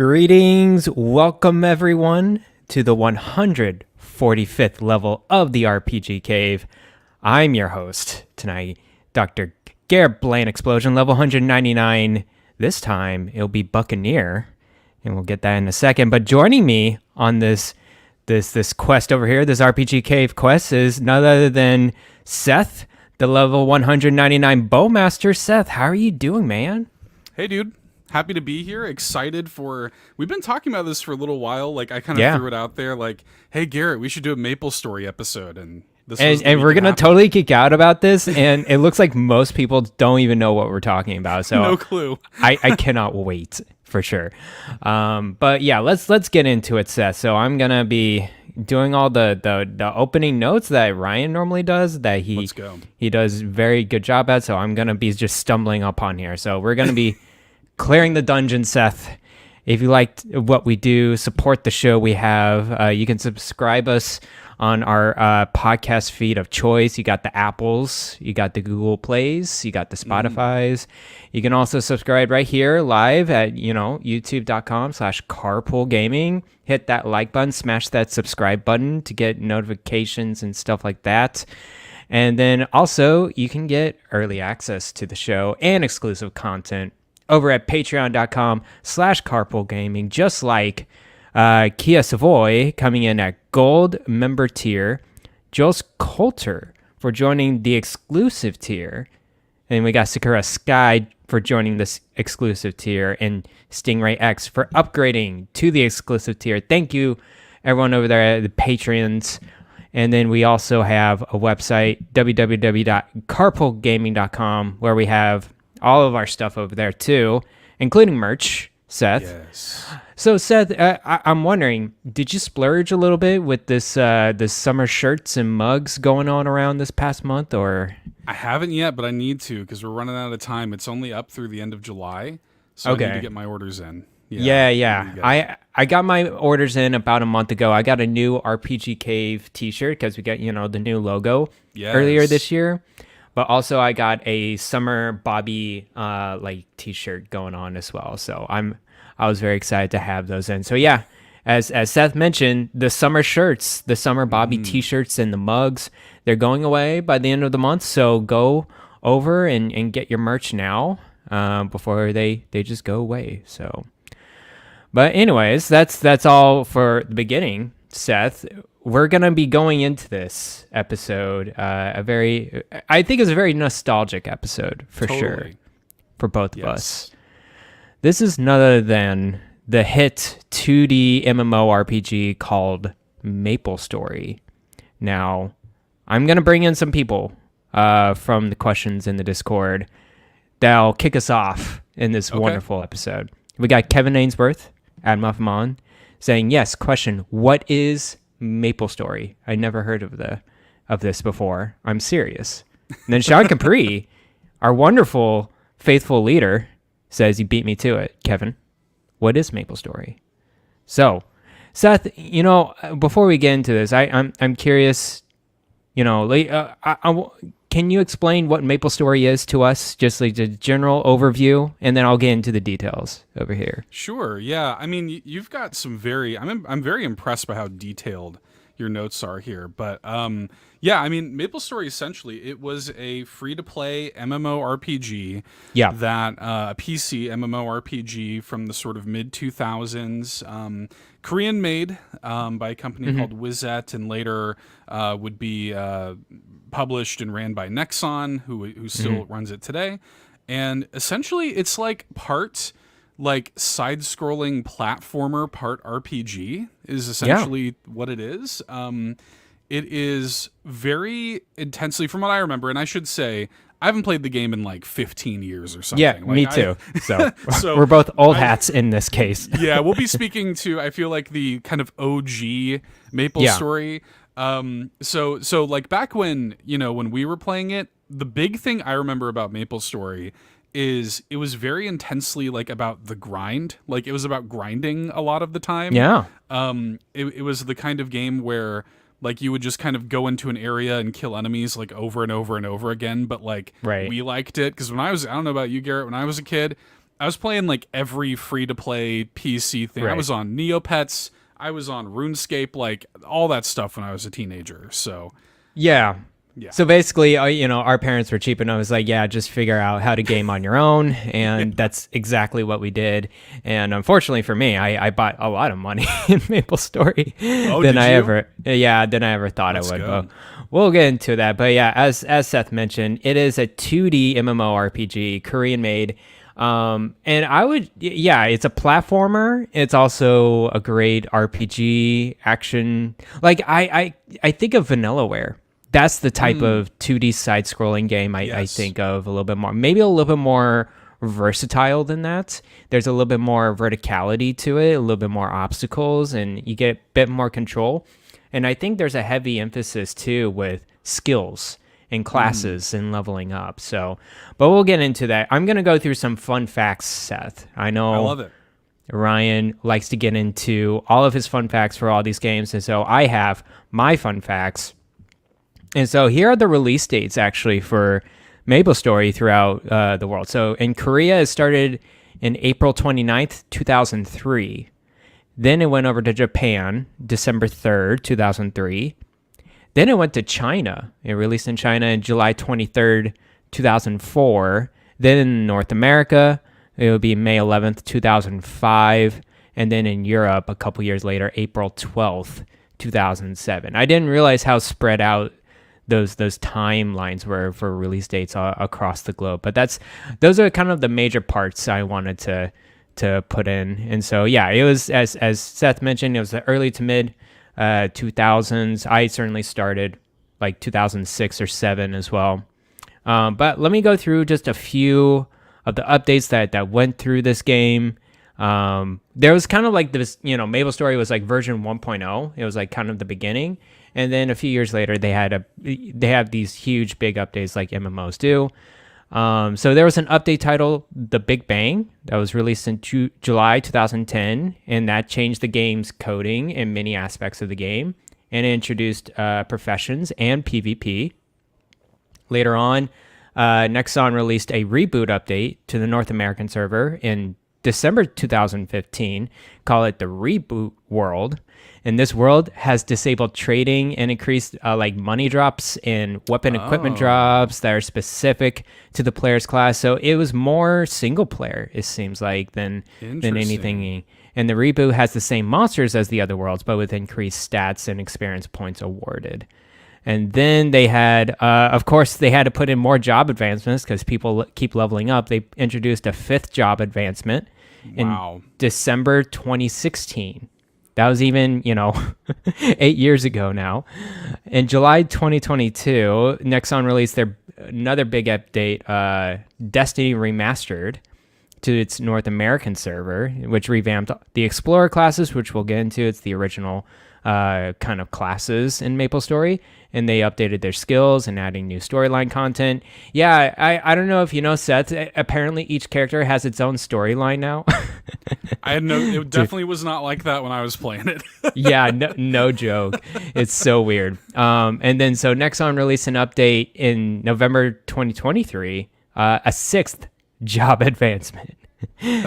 Greetings, welcome everyone to the 145th level of the RPG Cave. I'm your host tonight, Dr. Garret Blaine Explosion, level 199. This time it'll be Buccaneer, and we'll get that in a second. But joining me on this quest over here, this RPG Cave quest, is none other than Seth, the level 199 Bowmaster. Seth, how are you doing, man? Hey, dude. Happy to be here. Excited for... We've been talking about this for a little while. Like, I kind of threw it out there. Like, hey, Garret, we should do a MapleStory episode. And we're going to totally geek out about this. And it looks like most people don't even know what we're talking about. So no clue. I cannot wait for sure. But yeah, let's get into it, Seth. So I'm going to be doing all the opening notes that Ryan normally does, that he does very good job at. So I'm going to be just stumbling upon here. So we're going to be clearing the dungeon, Seth. If you liked what we do, support the show we have. You can subscribe us on our podcast feed of choice. You got the Apples, you got the Google Plays, you got the Spotifys. You can also subscribe right here live at youtube.com/carpoolgaming. Hit that like button, smash that subscribe button to get notifications and stuff like that. And then also you can get early access to the show and exclusive content over at patreon.com/carpoolgaming, just like Kia Savoy coming in at gold member tier, Jules Coulter for joining the exclusive tier, and we got Sakura Sky for joining this exclusive tier, and Stingray X for upgrading to the exclusive tier. Thank you, everyone over there at the Patreons. And then we also have a website, www.carpoolgaming.com, where we have all of our stuff over there too, including merch, Seth. Yes. So Seth, I'm wondering, did you splurge a little bit with this summer shirts and mugs going on around this past month, or? I haven't yet, but I need to because we're running out of time. It's only up through the end of July, so I need to get my orders in. Yeah. I got my orders in about a month ago. I got a new RPG Cave t-shirt because we got, the new logo earlier this year. But also I got a Summer Bobby t-shirt going on as well. So I was very excited to have those in. So yeah, as Seth mentioned, the summer shirts, the Summer Bobby t-shirts and the mugs, they're going away by the end of the month. So go over and get your merch now before they just go away. So, but anyways, that's all for the beginning, Seth. We're going to be going into this episode, I think it's a very nostalgic episode for sure, for both of us. This is none other than the hit 2D MMORPG called MapleStory. Now, I'm going to bring in some people from the questions in the Discord that'll kick us off in this wonderful episode. We got Kevin Ainsworth, Admuffamon, saying, yes, question, what is MapleStory? I never heard of this before. I'm serious. And then Sean Capri, our wonderful, faithful leader, says you beat me to it. Kevin, what is MapleStory? So, Seth, before we get into this, I'm curious. Can you explain what MapleStory is to us? Just like a general overview, and then I'll get into the details over here. Sure. Yeah. I mean, you've got some I'm very impressed by how detailed your notes are here. But yeah, I mean, MapleStory essentially, it was a free-to-play MMORPG. Yeah. That a PC MMORPG from the sort of mid-2000s, Korean made by a company called Wizet, and later would be published and ran by Nexon, who still runs it today. And essentially, it's like part like side-scrolling platformer, part RPG is essentially what it is. It is very intensely, from what I remember, and I should say, I haven't played the game in like 15 years or something. Yeah, me too. So we're both old hats in this case. Yeah, we'll be speaking to, I feel like, the kind of OG MapleStory. So like back when, when we were playing it, the big thing I remember about MapleStory is it was very intensely like about the grind. Like it was about grinding a lot of the time. Yeah. It was the kind of game where like you would just kind of go into an area and kill enemies like over and over and over again. But like we liked it because I don't know about you, Garret, when I was a kid, I was playing like every free to play PC thing. Right. I was on Neopets. I was on RuneScape, like all that stuff when I was a teenager. So yeah. So basically, our parents were cheap, and I was like, yeah, just figure out how to game on your own. And that's exactly what we did. And unfortunately for me, I bought a lot of money in MapleStory than I ever thought I would. But we'll get into that. But yeah, as Seth mentioned, it is a 2D MMORPG, Korean made. And it's a platformer. It's also a great RPG action. Like I think of Vanillaware. That's the type of 2D side-scrolling game I think of a little bit more. Maybe a little bit more versatile than that. There's a little bit more verticality to it, a little bit more obstacles, and you get a bit more control. And I think there's a heavy emphasis, too, with skills and classes and leveling up. So, but we'll get into that. I'm going to go through some fun facts, Seth. I know I love it. Ryan likes to get into all of his fun facts for all these games, and so I have my fun facts. And so here are the release dates, actually, for MapleStory throughout the world. So in Korea, it started in April 29th, 2003. Then it went over to Japan, December 3rd, 2003. Then it went to China. It released in China on July 23rd, 2004. Then in North America, it would be May 11th, 2005. And then in Europe, a couple years later, April 12th, 2007. I didn't realize how spread out those timelines were for release dates across the globe. But those are kind of the major parts I wanted to put in. And so, yeah, it was, as Seth mentioned, it was the early to mid 2000s. I certainly started like 2006 or 7 as well. But let me go through just a few of the updates that went through this game. There was kind of like this, MapleStory was like version 1.0. It was like kind of the beginning. And then a few years later, they have these huge big updates like MMOs do. So there was an update titled The Big Bang that was released in July 2010, and that changed the game's coding and many aspects of the game, and it introduced professions and PvP. Later on, Nexon released a reboot update to the North American server in December 2015, call it the Reboot World. And this world has disabled trading and increased like money drops and weapon equipment drops that are specific to the player's class. So it was more single player, it seems like, than anything. And the reboot has the same monsters as the other worlds, but with increased stats and experience points awarded. And then they had, of course, they had to put in more job advancements because people keep leveling up. They introduced a 5th job advancement in December 2016. That was even, 8 years ago now. In July 2022, Nexon released another big update, Destiny Remastered, to its North American server, which revamped the Explorer classes, which we'll get into. It's the original kind of classes in MapleStory, and they updated their skills and adding new storyline content. Yeah, I don't know if you know, Seth, apparently each character has its own storyline now. It definitely was not like that when I was playing it. Yeah, no joke. It's so weird. And then so Nexon released an update in November 2023, a 6th job advancement.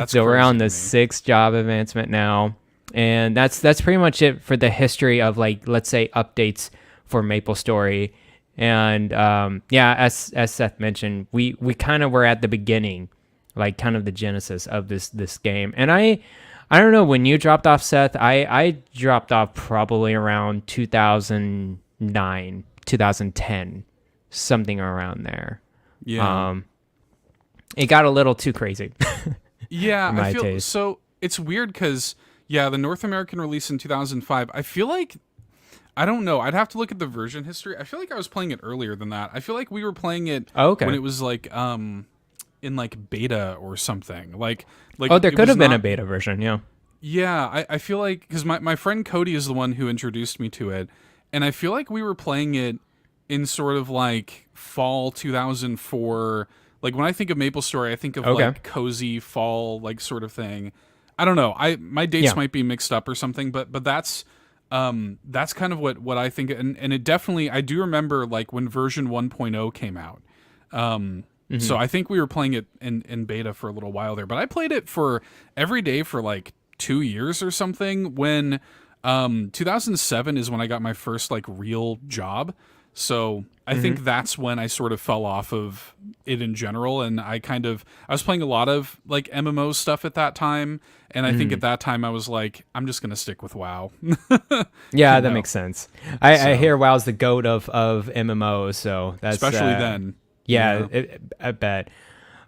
So we're on the 6th job advancement now. And that's pretty much it for the history of, like, let's say, updates for MapleStory. And as Seth mentioned, we kind of were at the beginning, like kind of the genesis of this game. And I don't know when you dropped off, Seth. I dropped off probably around 2009, 2010, something around there. Yeah. It got a little too crazy. Yeah, for my I feel taste. so. It's weird because the North American release in 2005. I feel like, I don't know. I'd have to look at the version history. I feel like I was playing it earlier than that. I feel like we were playing it when it was like in like beta or something. Like there could have been a beta version. Yeah. Yeah, I feel like because my friend Cody is the one who introduced me to it, and I feel like we were playing it in sort of like fall 2004. Like when I think of MapleStory, I think of like cozy fall like sort of thing. I don't know. My dates might be mixed up or something, but that's kind of what I think. And it definitely, I do remember like when version 1.0 came out. So I think we were playing it in beta for a little while there, but I played it for every day for like 2 years or something. When 2007 is when I got my first like real job. So I think that's when I sort of fell off of it in general, and I was playing a lot of like MMO stuff at that time, and I think at that time I was like, I'm just gonna stick with WoW. Yeah, that makes sense. I hear WoW's the goat of MMOs, so that's especially then. Yeah, I bet.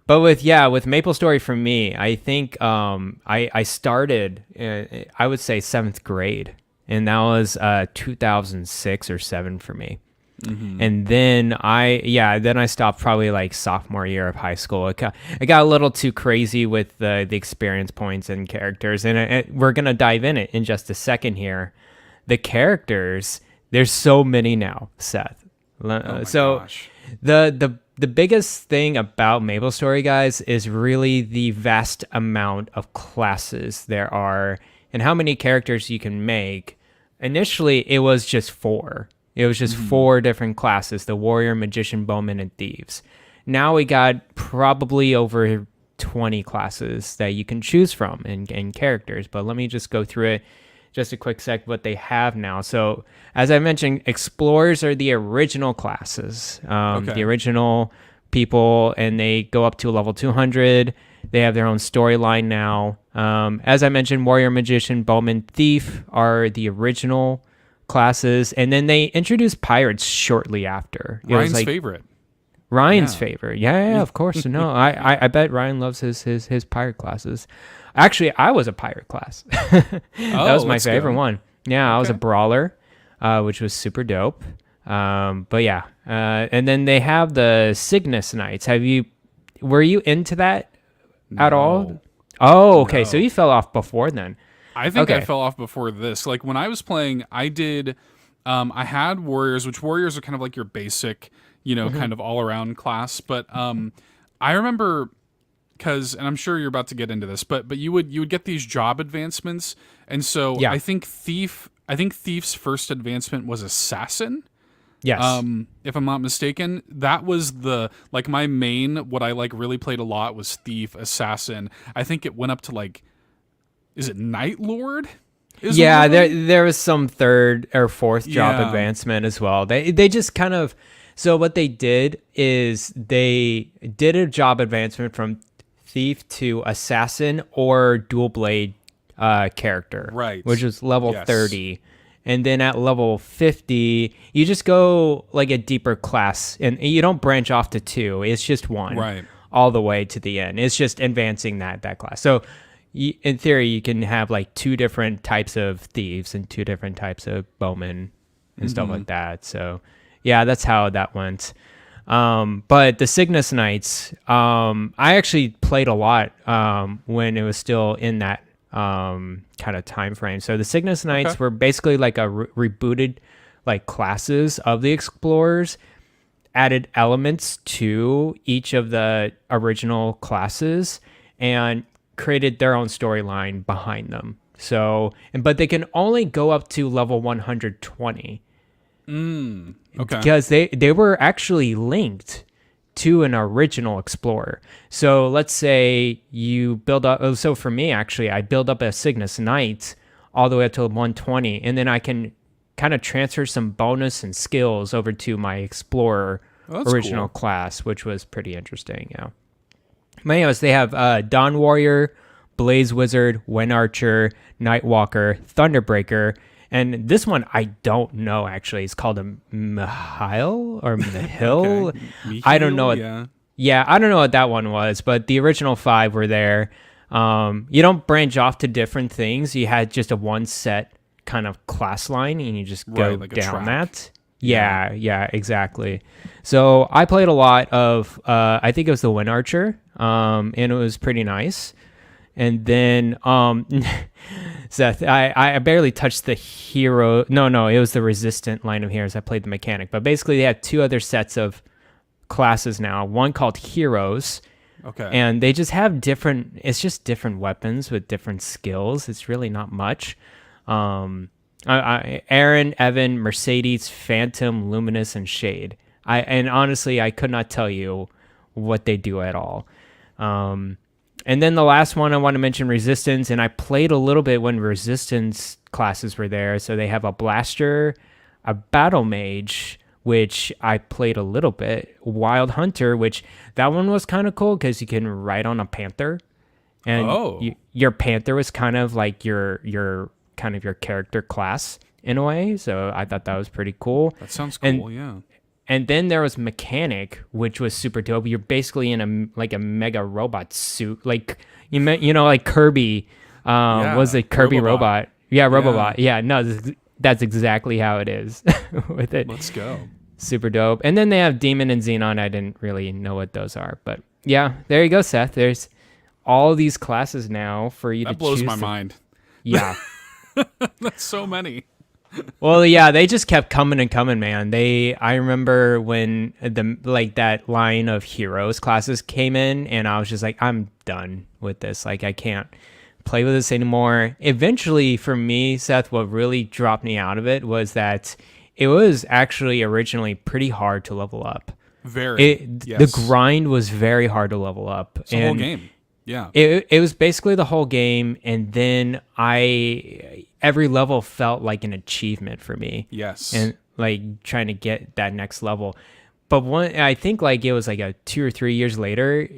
But with MapleStory for me, I think I started I would say 7th grade, and that was 2006 or 7 for me. And then I stopped probably like sophomore year of high school. It got a little too crazy with the experience points and characters, and we're gonna dive in it in just a second here. The characters, there's so many now, Seth. Gosh. The biggest thing about MapleStory, guys, is really the vast amount of classes there are and how many characters you can make. Initially, it was just 4. It was just 4 different classes: the warrior, magician, bowman, and thieves. Now we got probably over 20 classes that you can choose from and characters. But let me just go through it just a quick sec what they have now. So as I mentioned, explorers are the original classes, the original people, and they go up to level 200. They have their own storyline now. As I mentioned, warrior, magician, bowman, thief are the original classes, and then they introduced pirates shortly after. Ryan's favorite. Ryan's favorite. Yeah, of course. No, I bet Ryan loves his pirate classes. Actually, I was a pirate class. That was my favorite one. Yeah, I was a brawler, which was super dope. But yeah, and then they have the Cygnus Knights. Were you into that at all? Oh, okay. No. So you fell off before then. I think I fell off before this. Like when I was playing, I did. I had warriors, which warriors are kind of like your basic, kind of all around class. But I remember and I'm sure you're about to get into this, but you would get these job advancements, and so I think Thief's first advancement was assassin. Yes. If I'm not mistaken, that was my main. What I really played a lot was Thief, Assassin. I think it went up to is it Night Lord? Yeah, there was some 3rd or 4th job advancement as well. They just kind of, so what they did is they did a job advancement from Thief to Assassin or Dual Blade character, right? Which was level 30. And then at level 50, you just go like a deeper class, and you don't branch off to 2. It's just 1, right, all the way to the end. It's just advancing that class. So in theory, you can have 2 different types of thieves and 2 different types of bowmen and stuff like that. So yeah, that's how that went. But the Cygnus Knights, I actually played a lot when it was still in that kind of time frame. So the Cygnus Knights were basically like a rebooted classes of the explorers, added elements to each of the original classes, and created their own storyline behind them. So, but they can only go up to level 120. Because they were actually linked to an original explorer. So let's say you build up. So for me, actually, I build up a Cygnus Knight all the way up to 120, and then I can kind of transfer some bonus and skills over to my explorer original class, which was pretty interesting. Yeah. But anyways, they have Dawn Warrior, Blaze Wizard, Wind Archer, Night Walker, Thunderbreaker, and this one I don't know actually. It's called a Mihail or Mihail. I don't know. I don't know what that one was, but the original 5 were there. You don't branch off to different things. You had just a one set kind of class line, and you just go down that. Yeah, exactly. So I played a lot of, I think it was the Wind Archer, and it was pretty nice. And then, Seth, I barely touched the hero. No, it was the resistant line of heroes. I played the mechanic. But basically, they had 2 other sets of classes now. One called heroes. Okay. And they just have it's just different weapons with different skills. It's really not much. Aaron, Evan, Mercedes, Phantom, Luminous, and Shade. And honestly, I could not tell you what they do at all. And then the last one I want to mention, Resistance, and I played a little bit when Resistance classes were there. So they have a Blaster, a Battle Mage, which I played a little bit, Wild Hunter, which that one was kind of cool because you can ride on a panther, and your panther was kind of like your character class in a way. So I thought that was pretty cool. That sounds cool, yeah. And then there was Mechanic, which was super dope. You're basically in a mega robot suit, like like Kirby. Was it Kirby Robot? Yeah, Robobot. Yeah, no, that's exactly how it is with it. Let's go. Super dope. And then they have Demon and Xenon. I didn't really know what those are, but yeah, there you go, Seth. There's all these classes now for you to choose. That blows my mind. Yeah. That's so many. Well, yeah, they just kept coming and coming, man. I remember when that line of heroes classes came in, and I was just like, I'm done with this. Like, I can't play with this anymore. Eventually, for me, Seth, what really dropped me out of it was that it was actually originally pretty hard to level up. The grind was very hard to level up. It's the whole game. Yeah. It was basically the whole game, and then every level felt like an achievement for me. Yes. And like trying to get that next level. But I think like it was like a 2 or 3 years later,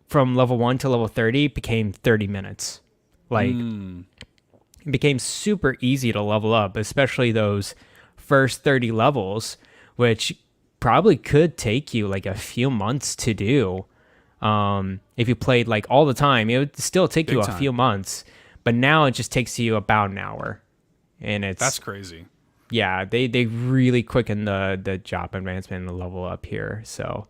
from level 1 to level 30 became 30 minutes. Like it became super easy to level up, especially those first 30 levels, which probably could take you like a few months to do. If you played like all the time, it would still take you a few months, but now it just takes you about an hour, and that's crazy. Yeah, they really quicken the job advancement and the level up here. So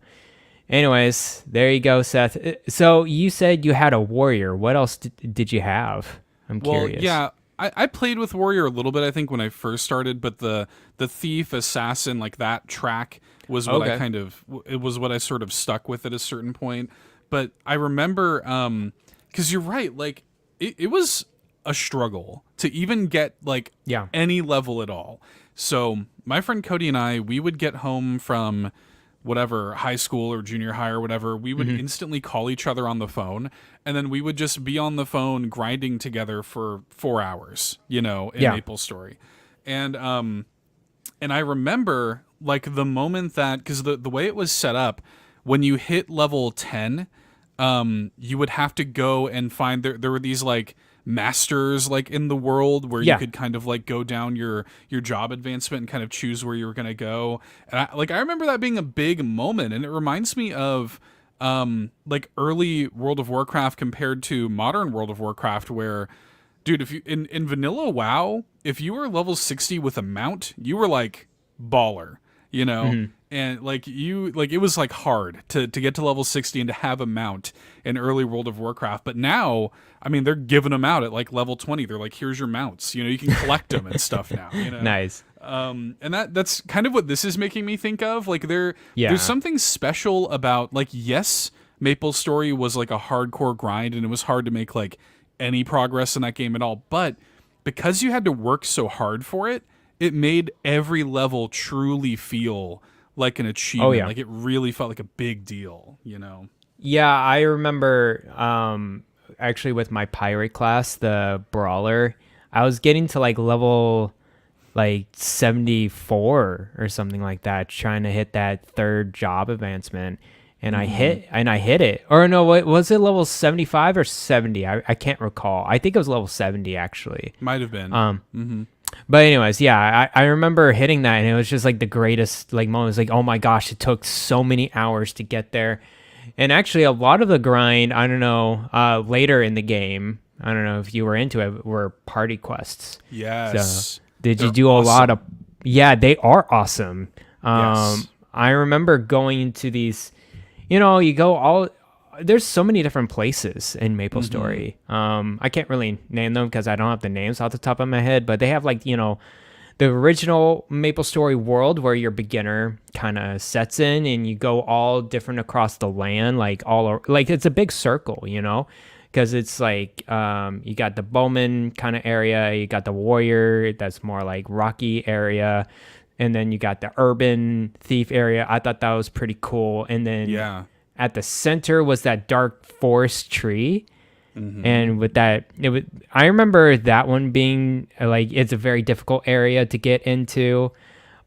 anyways, there you go, Seth. So you said you had a warrior. What else did you have? I'm curious. Yeah, I played with warrior a little bit, I think, when I first started, but the thief, assassin, like that track was what it was what I sort of stuck with at a certain point. But I remember, because you're right, like it was a struggle to even get like any level at all. So my friend Cody and I, we would get home from whatever, high school or junior high or whatever, we would instantly call each other on the phone, and then we would just be on the phone grinding together for 4 hours, in MapleStory. And I remember like the moment that, because the way it was set up, when you hit level 10, you would have to go and find, there were these like masters like in the world where you could kind of like go down your job advancement and kind of choose where you were going to go. And I remember that being a big moment, and it reminds me of like early World of Warcraft compared to modern World of Warcraft, where dude, if you in vanilla WoW, if you were level 60 with a mount, you were like baller, and like it was like hard to get to level 60 and to have a mount in early World of Warcraft. But now, I mean, they're giving them out at like level 20. They're like, here's your mounts, you can collect them and stuff now, Nice. And that's kind of what this is making me think of. Like there's something special about, like, yes, MapleStory was like a hardcore grind, and it was hard to make like any progress in that game at all. But because you had to work so hard for it, it made every level truly feel like an achievement. Oh, yeah. Like it really felt like a big deal, Yeah, I remember actually with my pirate class, the brawler, I was getting to like level like 74 or something like that, trying to hit that third job advancement. And I hit it. Or no, was it level 75 or 70? I can't recall. I think it was level 70 actually. Might have been. But anyways, yeah, I remember hitting that, and it was just like the greatest like moment. It was like, oh my gosh, it took so many hours to get there. And actually, a lot of the grind, I don't know, later in the game, I don't know if you were into it, were party quests. Yes. So did you do a lot of? Yeah, they are awesome. Yes. I remember going into these. You go all. There's so many different places in MapleStory. I can't really name them because I don't have the names off the top of my head, but they have like, the original MapleStory world where your beginner kind of sets in, and you go all different across the land, like it's a big circle, because it's like you got the bowman kind of area, you got the warrior that's more like rocky area, and then you got the urban thief area. I thought that was pretty cool. And then at the center was that dark forest tree. And with that, I remember that one being like, it's a very difficult area to get into.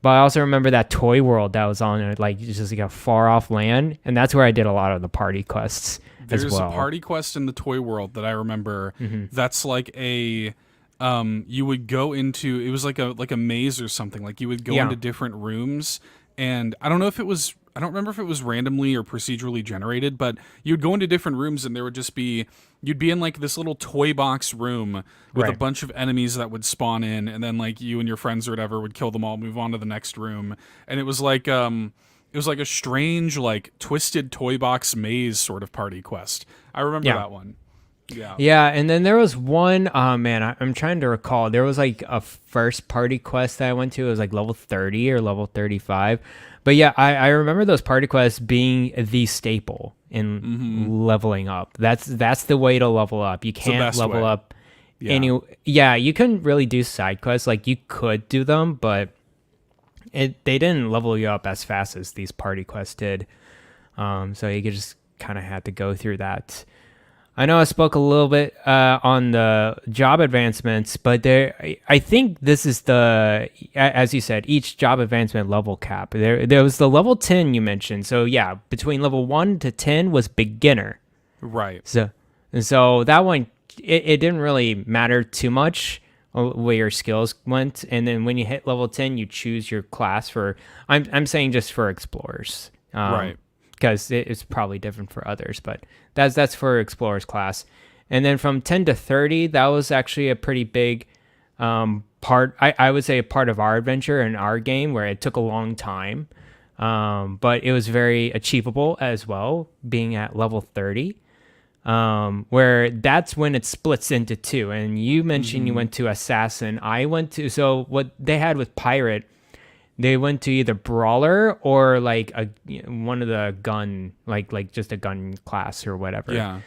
But I also remember that toy world that was on like just like a far off land, and that's where I did a lot of the party quests as well. There's a party quest in the toy world that I remember. That's like a you would go into, it was like a maze or something. Like you would go into different rooms, and I don't remember if it was randomly or procedurally generated, but you'd go into different rooms and there would just be, you'd be in like this little toy box room with a bunch of enemies that would spawn in, and then like you and your friends or whatever would kill them all, move on to the next room. And it was like a strange, like twisted toy box maze sort of party quest. I remember that one. Yeah, and then there was one, I'm trying to recall. There was like a first party quest that I went to. It was like level 30 or level 35. But yeah, I remember those party quests being the staple in leveling up. That's the way to level up. You can't level up you couldn't really do side quests. Like you could do them, but they didn't level you up as fast as these party quests did. So you just kind of had to go through that. I know I spoke a little bit on the job advancements, but I think this is as you said, each job advancement level cap. There was the level 10 you mentioned. So yeah, between level 1 to 10 was beginner. Right. So that one, it didn't really matter too much where your skills went. And then when you hit level 10, you choose your class for, I'm saying just for explorers. Right. Because it's probably different for others, but that's for explorers class. And then from 10 to 30, that was actually a pretty big part. I would say a part of our adventure in our game where it took a long time, but it was very achievable as well, being at level 30, where that's when it splits into two. And you mentioned you went to assassin. So what they had with pirate, they went to either brawler or like one of the gun, like just a gun class or whatever. Yeah.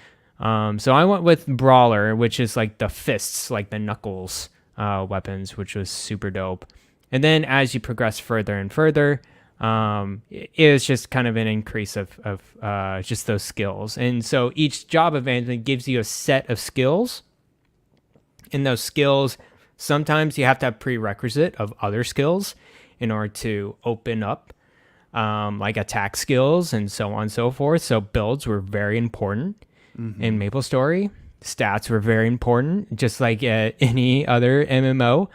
So I went with brawler, which is like the fists, like the knuckles weapons, which was super dope. And then as you progress further and further, it was just kind of an increase of just those skills. And so each job advancement gives you a set of skills. And those skills, sometimes you have to have prerequisite of other skills in order to open up like attack skills and so on and so forth. So builds were very important in MapleStory. Stats were very important, just like any other MMO.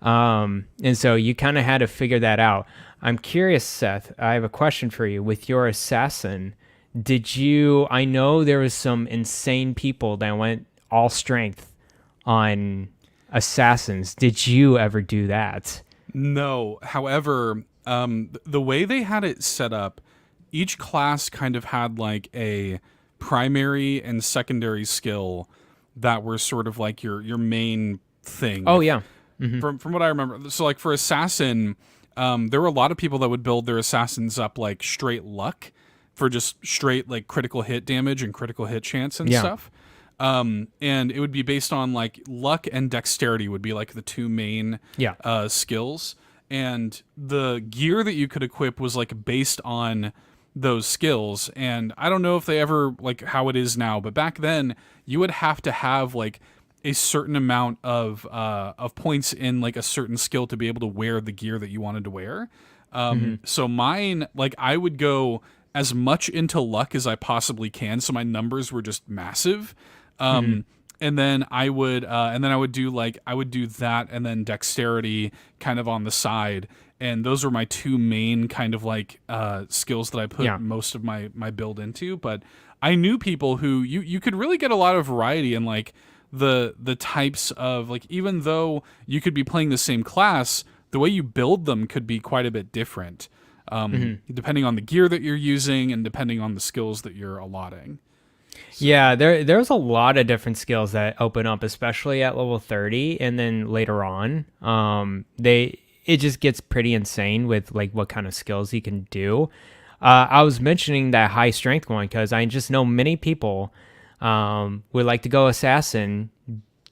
And so you kind of had to figure that out. I'm curious, Seth, I have a question for you. With your assassin, I know there was some insane people that went all strength on assassins. Did you ever do that? No. However, the way they had it set up, each class kind of had like a primary and secondary skill that were sort of like your main thing. Oh, yeah. From what I remember. So like for assassin, there were a lot of people that would build their assassins up like straight luck for just straight like critical hit damage and critical hit chance and stuff. And it would be based on like luck and dexterity would be like the two main skills. And the gear that you could equip was like based on those skills. And I don't know if they ever like how it is now, but back then you would have to have like a certain amount of points in like a certain skill to be able to wear the gear that you wanted to wear. So mine, like I would go as much into luck as I possibly can. So my numbers were just massive. And then I would do that and then dexterity kind of on the side. And those were my two main kind of like skills that I put most of my build into. But I knew people who you could really get a lot of variety in like the types of like, even though you could be playing the same class, the way you build them could be quite a bit different, depending on the gear that you're using and depending on the skills that you're allotting. So. Yeah, there's a lot of different skills that open up, especially at level 30, and then later on, it just gets pretty insane with like what kind of skills you can do. I was mentioning that high strength one because I just know many people would like to go assassin,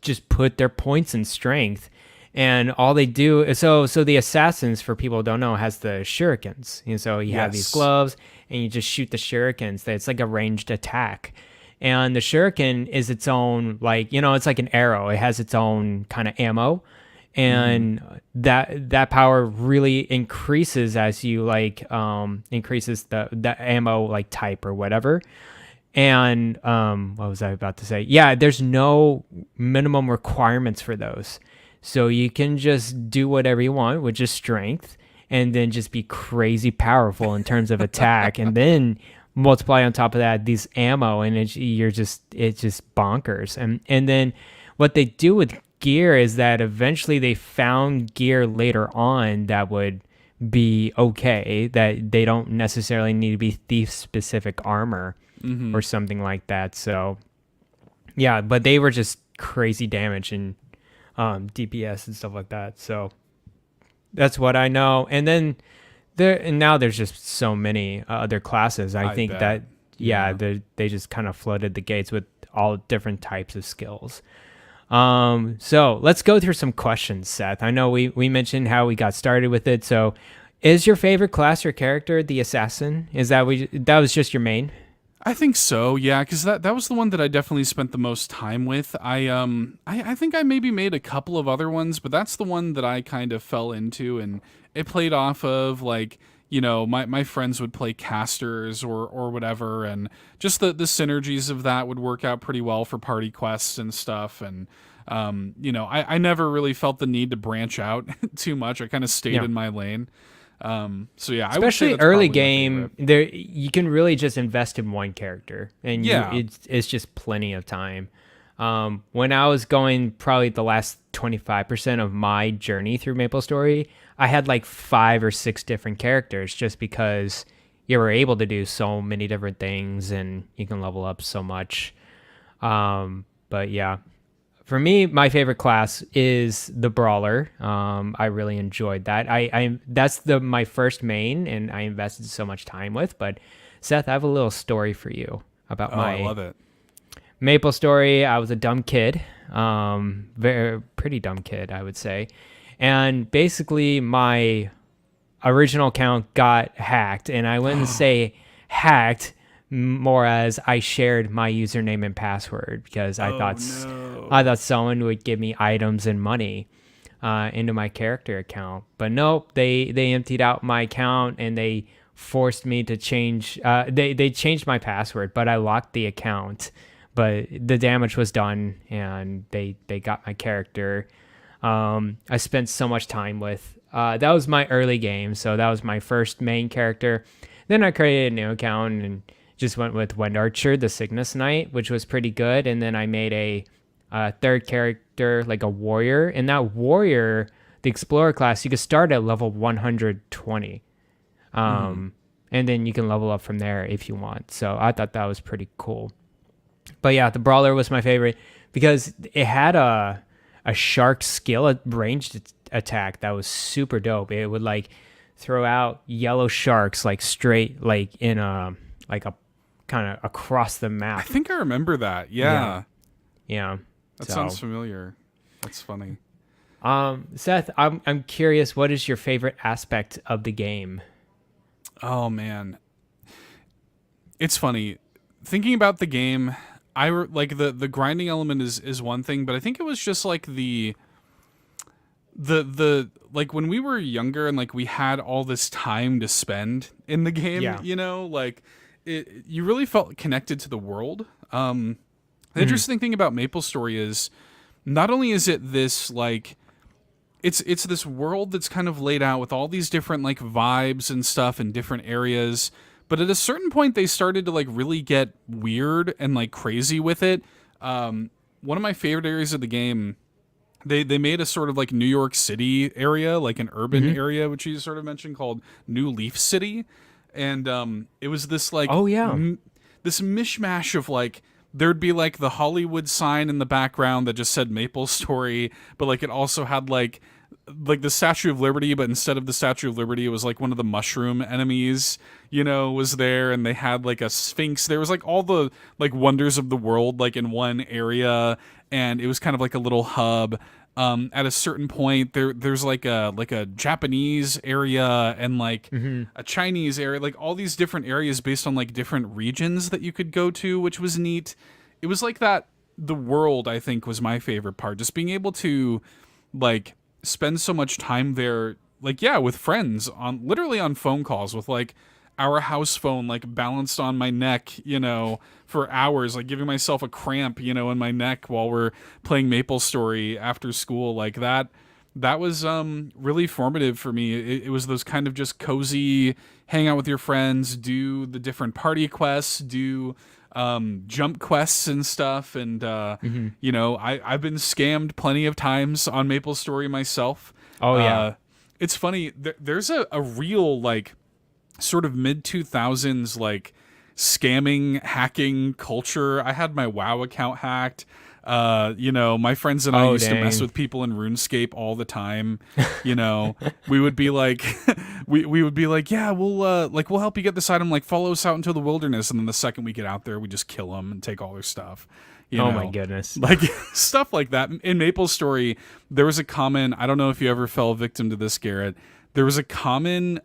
just put their points in strength, And all they do so the assassins, for people who don't know, has the shurikens. And so you have these gloves and you just shoot the shurikens. It's like a ranged attack. And the shuriken is its own, like, it's like an arrow. It has its own kind of ammo. And that power really increases as you like increases the ammo like type or whatever. And what was I about to say? Yeah, there's no minimum requirements for those. So you can just do whatever you want with just strength and then just be crazy powerful in terms of attack. And then multiply on top of that these ammo, and it's just bonkers. And then what they do with gear is that eventually they found gear later on that would be okay, that they don't necessarily need to be thief specific armor or something like that. So yeah, but they were just crazy damage and DPS and stuff like that. So that's what I know. And then now there's just so many other classes. I think bet. They just kind of flooded the gates with all different types of skills. So let's go through some questions, Seth. I know we mentioned how we got started with it. So is your favorite class or character the assassin? Is that was just your main? I think so, yeah, because that was the one that I definitely spent the most time with. I think I maybe made a couple of other ones, but that's the one that I kind of fell into, and it played off of, like, my friends would play casters or whatever, and just the synergies of that would work out pretty well for party quests and stuff. And I never really felt the need to branch out too much. I kind of stayed in my lane. So yeah, especially early game, there you can really just invest in one character, and it's just plenty of time. When I was going probably the last 25% of my journey through MapleStory, I had like 5 or 6 different characters, just because you were able to do so many different things and you can level up so much. But yeah. For me, my favorite class is the Brawler. I really enjoyed that. That's my first main, and I invested so much time with. But Seth, I have a little story for you about I love it. MapleStory. I was a dumb kid, pretty dumb kid, I would say. And basically, my original account got hacked, and I wouldn't say hacked, more as I shared my username and password because I thought someone would give me items and money into my character account. But nope, they emptied out my account and they forced me to change. They changed my password, but I locked the account. But the damage was done, and they got my character. I spent so much time with. That was my early game, so that was my first main character. Then I created a new account and just went with Wind Archer, the Cygnus Knight, which was pretty good. And then I made a third character, like a warrior. And that warrior, the Explorer class, you could start at level 120. And then you can level up from there if you want. So I thought that was pretty cool. But yeah, the Brawler was my favorite because it had a shark skill, a ranged attack that was super dope. It would like throw out yellow sharks like straight, like in a kind of across the map. I think I remember that. Yeah. That So, sounds familiar. That's funny. Seth, I'm curious, what is your favorite aspect of the game? Oh man, it's funny thinking about the game. Like the grinding element is one thing, but I think it was just like the like when we were younger and like we had all this time to spend in the game. Like you really felt connected to the world. The interesting thing about MapleStory is not only is it this like it's this world that's kind of laid out with all these different like vibes and stuff in different areas, but at a certain point they started to like really get weird and like crazy with it. One of my favorite areas of the game, they made a sort of like New York City area, like an urban area, which you sort of mentioned, called New Leaf City. And it was this like this mishmash of like there'd be like the Hollywood sign in the background that just said MapleStory, but like it also had like the Statue of Liberty, but instead of the Statue of Liberty, it was like one of the mushroom enemies, was there, and they had like a Sphinx. There was like all the like wonders of the world like in one area, and it was kind of like a little hub. At a certain point, there's like a Japanese area and like a Chinese area, like all these different areas based on like different regions that you could go to, which was neat. It was like that. The world, I think, was my favorite part. Just being able to like spend so much time there, like, yeah, with friends literally on phone calls with like our house phone, like balanced on my neck, for hours, like giving myself a cramp, in my neck while we're playing MapleStory after school. Like that was really formative for me. It was those kind of just cozy, hang out with your friends, do the different party quests, do jump quests and stuff. And, I've been scammed plenty of times on MapleStory myself. Oh, yeah. It's funny. There's a real, like, sort of mid-2000s, like, scamming, hacking culture. I had my WoW account hacked. My friends and I used to mess with people in RuneScape all the time. We would be like, we would be like, yeah, we'll help you get this item. Like, follow us out into the wilderness, and then the second we get out there, we just kill them and take all their stuff. Oh my goodness! Like stuff like that. In MapleStory, there was a common. I don't know if you ever fell victim to this, Garret. There was a common,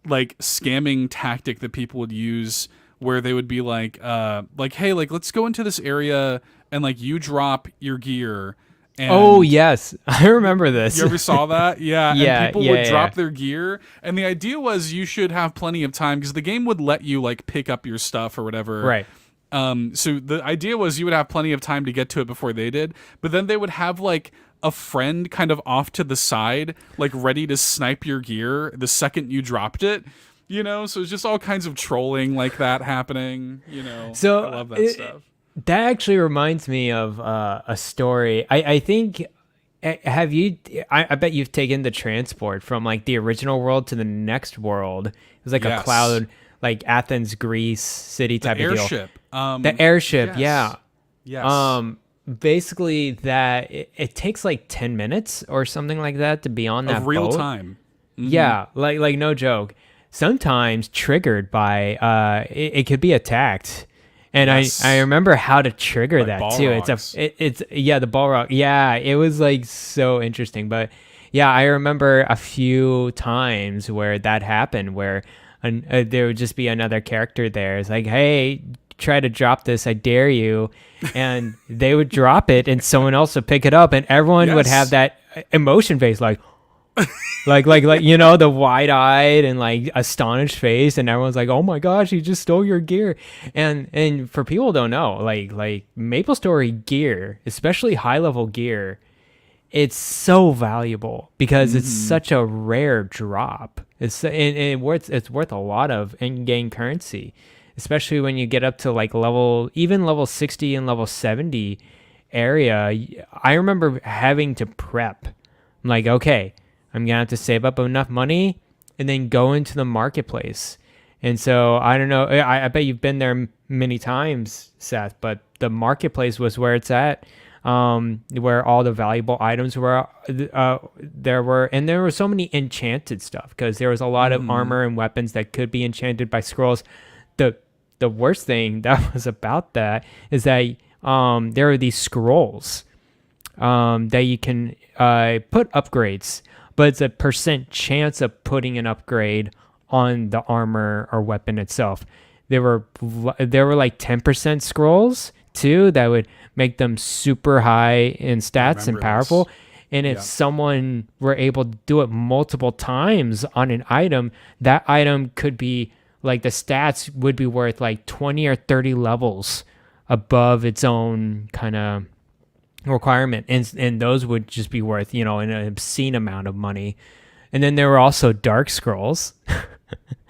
like scamming tactic that people would use, where they would be like, hey, like let's go into this area. And like you drop your gear. And oh yes, I remember this. You ever saw that? Yeah. Yeah. And people would drop their gear, and the idea was you should have plenty of time because the game would let you like pick up your stuff or whatever. Right. So the idea was you would have plenty of time to get to it before they did, but then they would have like a friend kind of off to the side, like ready to snipe your gear the second you dropped it. So it's just all kinds of trolling like that happening. So I love that stuff. That actually reminds me of a story. I think, have you, I bet you've taken the transport from like the original world to the next world. It was like a cloud, like Athens, Greece city type of deal. The airship. Yeah. Yes. Basically that it takes like 10 minutes or something like that to be on that real boat. Time. Mm-hmm. Yeah. Like no joke. Sometimes triggered by, it could be attacked. And yes. I remember how to trigger like that too. Rocks. It's the ball rock. Yeah, it was like so interesting. But yeah, I remember a few times where that happened, where there would just be another character there. It's like, hey, try to drop this, I dare you. And they would drop it, and someone else would pick it up, and everyone would have that emotion face, like. like the wide-eyed and like astonished face, and everyone's like, oh my gosh, he just stole your gear. And for people who don't know, like MapleStory gear, especially high-level gear, it's so valuable because it's such a rare drop. It's worth a lot of in-game currency, especially when you get up to like level 60 and level 70 area. I remember having to prep. I'm like, okay, I'm going to have to save up enough money and then go into the marketplace. And so I don't know. I bet you've been there many times, Seth, but the marketplace was where it's at, where all the valuable items were. There were so many enchanted stuff because there was a lot of armor and weapons that could be enchanted by scrolls. The worst thing that was about that is that there are these scrolls that you can put upgrades, but it's a % chance of putting an upgrade on the armor or weapon itself. There were like 10% scrolls too that would make them super high in stats and powerful. This. And if someone were able to do it multiple times on an item, that item could be like the stats would be worth like 20 or 30 levels above its own kind of requirement, and those would just be worth an obscene amount of money. And then there were also dark scrolls.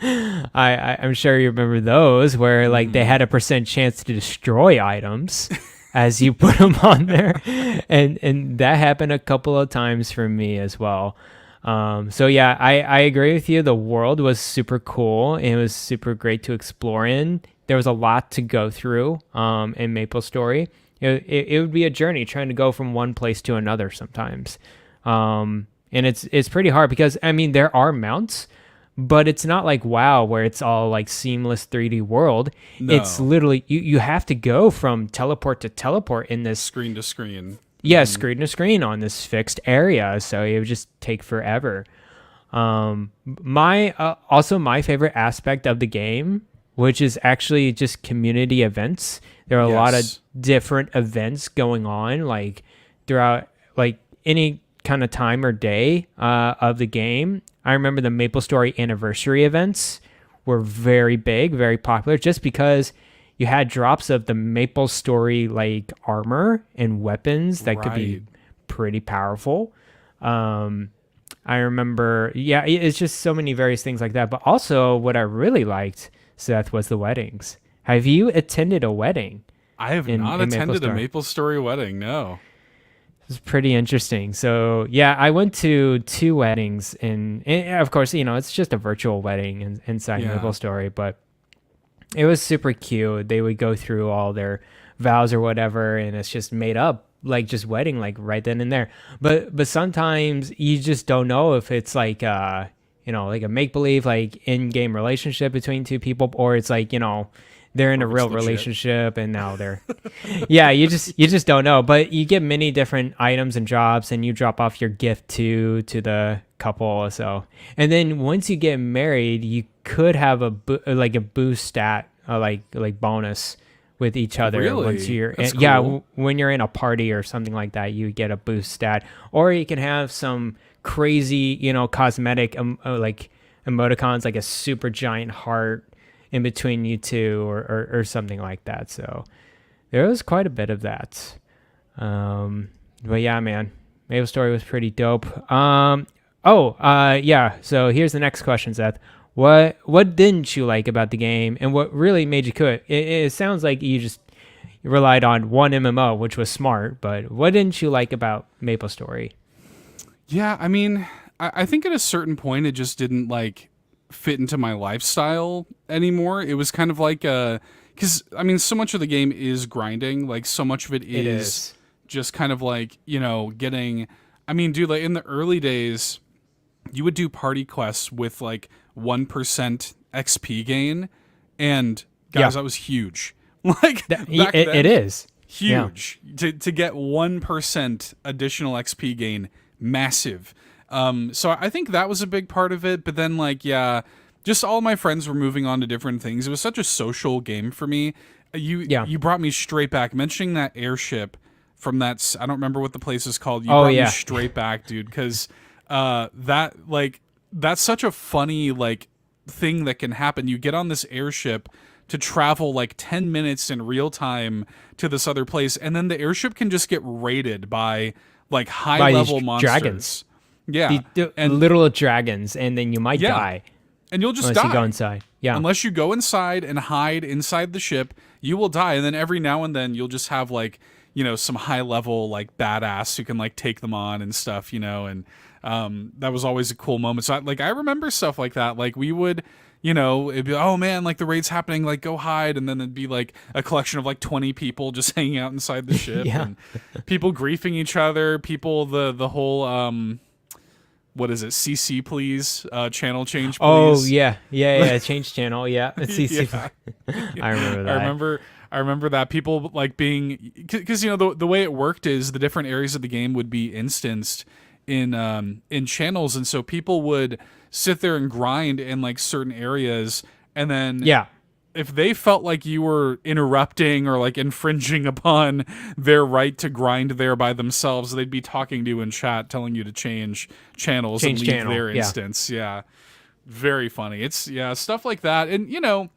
I'm sure you remember those, where like they had a % chance to destroy items as you put them on there, and that happened a couple of times for me as well. So yeah, I agree with you. The world was super cool. It was super great to explore in. There was a lot to go through in MapleStory. It would be a journey trying to go from one place to another sometimes. And it's pretty hard because, I mean, there are mounts, but it's not like WoW where it's all like seamless 3D world. No. It's literally, you have to go from teleport to teleport in this. Screen to screen. screen to screen on this fixed area, so it would just take forever. My favorite aspect of the game, which is actually just community events. There are a lot of different events going on, like throughout like any kind of time or day of the game. I remember the MapleStory anniversary events were very big, very popular, just because you had drops of the MapleStory like armor and weapons that could be pretty powerful. I remember, it's just so many various things like that. But also what I really liked, Seth, was the weddings. Have you attended a wedding? I have not attended a MapleStory wedding, no. It was pretty interesting. So, yeah, I went to 2 weddings. And of course, it's just a virtual wedding inside MapleStory. But it was super cute. They would go through all their vows or whatever, and it's just made up. Like just wedding, like right then and there. But sometimes you just don't know if it's like like a make-believe, like in-game relationship between 2 people, or it's like, they're in a real relationship and now they're you just don't know. But you get many different items and jobs, and you drop off your gift to the couple. So, and then once you get married, you could have a boost stat, like bonus with each other. Really? Once you're cool. when you're in a party or something like that, you get a boost stat, or you can have some crazy cosmetic like emoticons, like a super giant heart in between you two, or something like that. So there was quite a bit of that. But yeah, man, MapleStory was pretty dope. So here's the next question, Seth. What didn't you like about the game, and what really made you quit? It sounds like you just relied on one MMO, which was smart, but what didn't you like about MapleStory? Yeah, I mean, I think at a certain point it just didn't like fit into my lifestyle anymore. It was kind of like because I mean, so much of the game is grinding. Like so much of it is just kind of like getting. I mean, dude, like in the early days, you would do party quests with like 1% XP gain, and guys, that was huge. Like it is huge to get 1% additional XP gain, massive. So I think that was a big part of it. But then just all my friends were moving on to different things. It was such a social game for me. You brought me straight back. Mentioning that airship from that, I don't remember what the place is called. You brought me straight back, dude, because that's such a funny thing that can happen. You get on this airship to travel 10 minutes in real time to this other place, and then the airship can just get raided by high level monsters. Dragons. Yeah. And literal dragons, and then you might die. And you'll just unless die. You go inside. Yeah. Unless you go inside and hide inside the ship, you will die. And then every now and then you'll just have some high level badass who can take them on and stuff, and that was always a cool moment. So I remember stuff like that. We would, it'd be, oh man, the raid's happening, go hide, and then it'd be a collection of 20 people just hanging out inside the ship, and people griefing each other, people the whole what is it? CC please, channel change please. Oh yeah, change channel, yeah. CC. I remember that. I remember that people being, because the way it worked is the different areas of the game would be instanced in channels, and so people would sit there and grind in certain areas, and then if they felt like you were interrupting or infringing upon their right to grind there by themselves, they'd be talking to you in chat, telling you to change channels and leave their instance. Yeah, very funny. It's stuff like that, and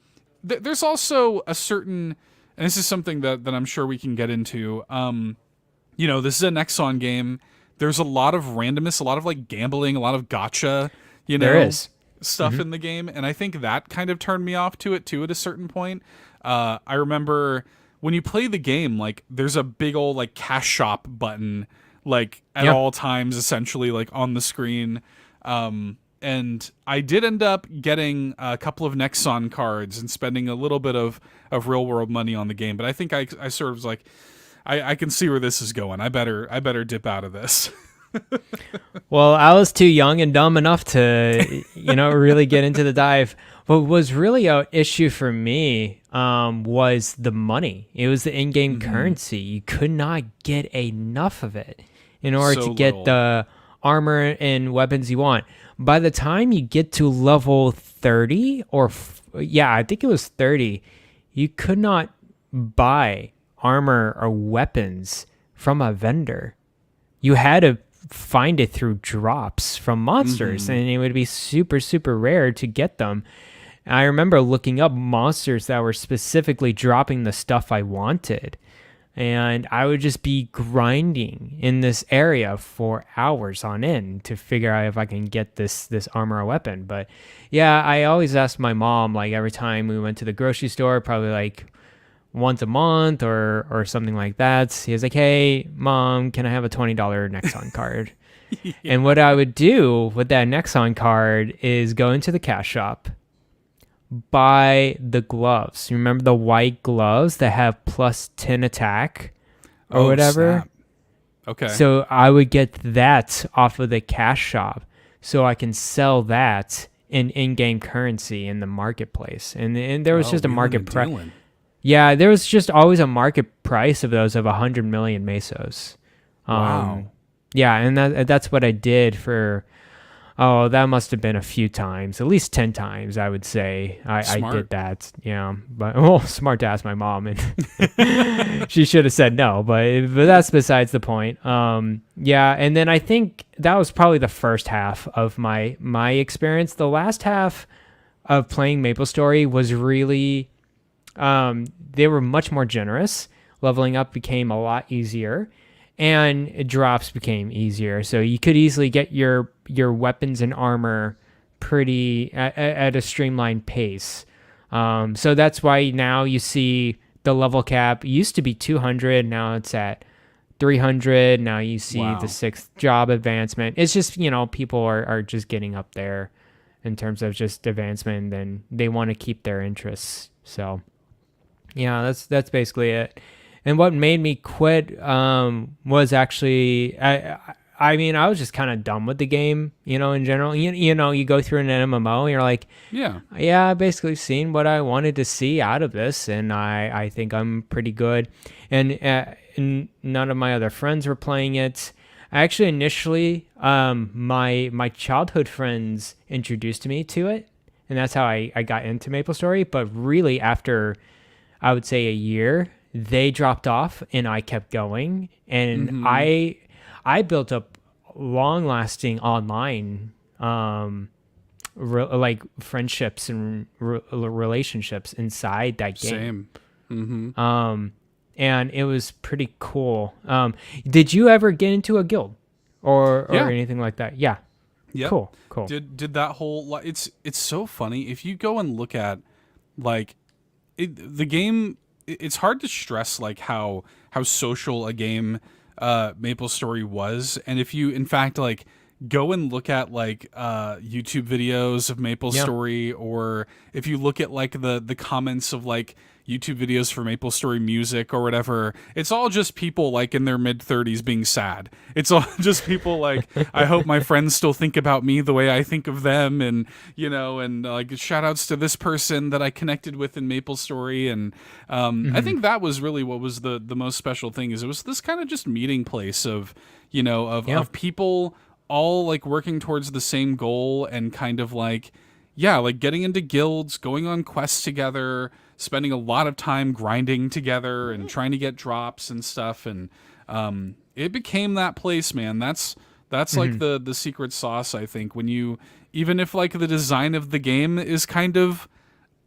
there's also a certain, and this is something that I'm sure we can get into. This is a Nexon game. There's a lot of randomness, a lot of gambling, a lot of gotcha, there is stuff in the game. And I think that kind of turned me off to it too at a certain point. I remember when you play the game, there's a big old cash shop button, at all times, essentially on the screen. And I did end up getting a couple of Nexon cards and spending a little bit of real world money on the game. But I think I sort of was I can see where this is going. I better dip out of this. Well, I was too young and dumb enough to, really get into the dive. What was really an issue for me was the money. It was the in-game currency. You could not get enough of it in order to get the armor and weapons you want. By the time you get to level 30, I think it was 30, you could not buy armor or weapons from a vendor. You had to find it through drops from monsters, and it would be super, super rare to get them. I remember looking up monsters that were specifically dropping the stuff I wanted, and I would just be grinding in this area for hours on end to figure out if I can get this armor or weapon. But yeah, I always asked my mom, like every time we went to the grocery store, probably like once a month or something like that. He was like, "Hey, Mom, can I have a $20 Nexon card?" Yeah. And what I would do with that Nexon card is go into the cash shop, buy the gloves. You remember the white gloves that have plus 10 attack or whatever? Snap. Okay. So I would get that off of the cash shop so I can sell that in-game currency in the marketplace. And there was just a market price. Yeah, there was just always a market price of those of 100 million mesos. Wow. Yeah, and that's what I did for, that must have been a few times, at least 10 times, I would say. I did that. Yeah, but smart to ask my mom, and she should have said no, but that's besides the point. Yeah, and then I think that was probably the first half of my experience. The last half of playing MapleStory was really... they were much more generous. Leveling up became a lot easier, and drops became easier. So you could easily get your weapons and armor pretty at a streamlined pace. So that's why now you see the level cap. It used to be 200, now it's at 300. Now you see the 6th job advancement. It's just, people are just getting up there in terms of just advancement, and they want to keep their interests. So yeah, that's basically it. And what made me quit was actually, I mean, I was just kind of done with the game, in general. You go through an MMO and you're like, yeah, I basically seen what I wanted to see out of this, and I think I'm pretty good. And none of my other friends were playing it. I actually initially, my childhood friends introduced me to it, and that's how I got into MapleStory. But really, after I would say a year, they dropped off and I kept going, and I built up long-lasting online like friendships and relationships inside that game. Same. And it was pretty cool. Did you ever get into a guild or anything like that? Yeah. Yeah. Cool. Did that whole it's so funny if you go and look at like the game. It's hard to stress like how social a game MapleStory was, and if you in fact like go and look at like YouTube videos of MapleStory, or if you look at like the comments of like YouTube videos for MapleStory music or whatever, it's all just people like in their mid-30s being sad. It's all just people like, I hope my friends still think about me the way I think of them, and and like shout outs to this person that I connected with in MapleStory. And I think that was really what was the most special thing, is it was this kind of just meeting place of of people all like working towards the same goal, and kind of like getting into guilds, going on quests together, spending a lot of time grinding together and trying to get drops and stuff. And it became that place, man. That's like the secret sauce, I think, when you, even if like the design of the game is kind of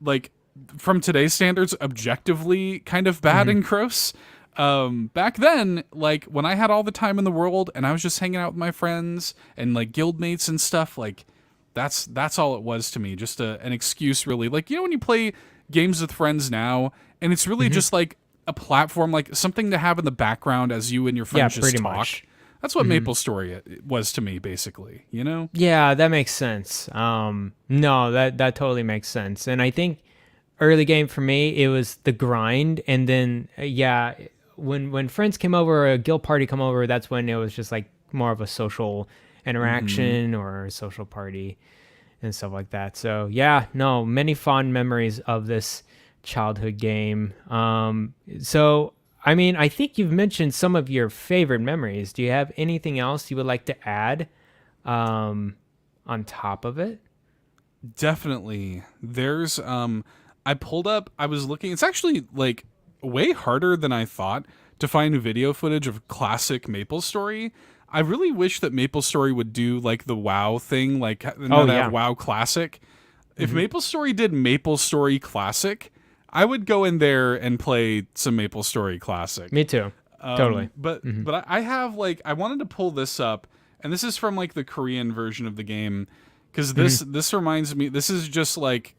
like, from today's standards, objectively kind of bad and gross, back then, like when I had all the time in the world and I was just hanging out with my friends and like guildmates and stuff, like that's all it was to me. Just an excuse, really. Like, when you play games with friends now, and it's really just like a platform, like something to have in the background as you and your friends just talk. Much. That's what MapleStory was to me, basically. Yeah, that makes sense. No, that totally makes sense. And I think early game for me, it was the grind, and then when friends came over, or a guild party come over, that's when it was just like more of a social interaction or a social party. and stuff like that. So yeah, no, many fond memories of this childhood game. So I mean, I think you've mentioned some of your favorite memories. Do you have anything else you would like to add on top of it? Definitely. There's I was looking, it's actually like way harder than I thought to find video footage of classic MapleStory. I really wish that MapleStory would do like the WoW thing, like that WoW Classic. If MapleStory did MapleStory Classic, I would go in there and play some MapleStory Classic. Me too. Totally. But I have like, I wanted to pull this up, and this is from like the Korean version of the game, because this reminds me. This is just like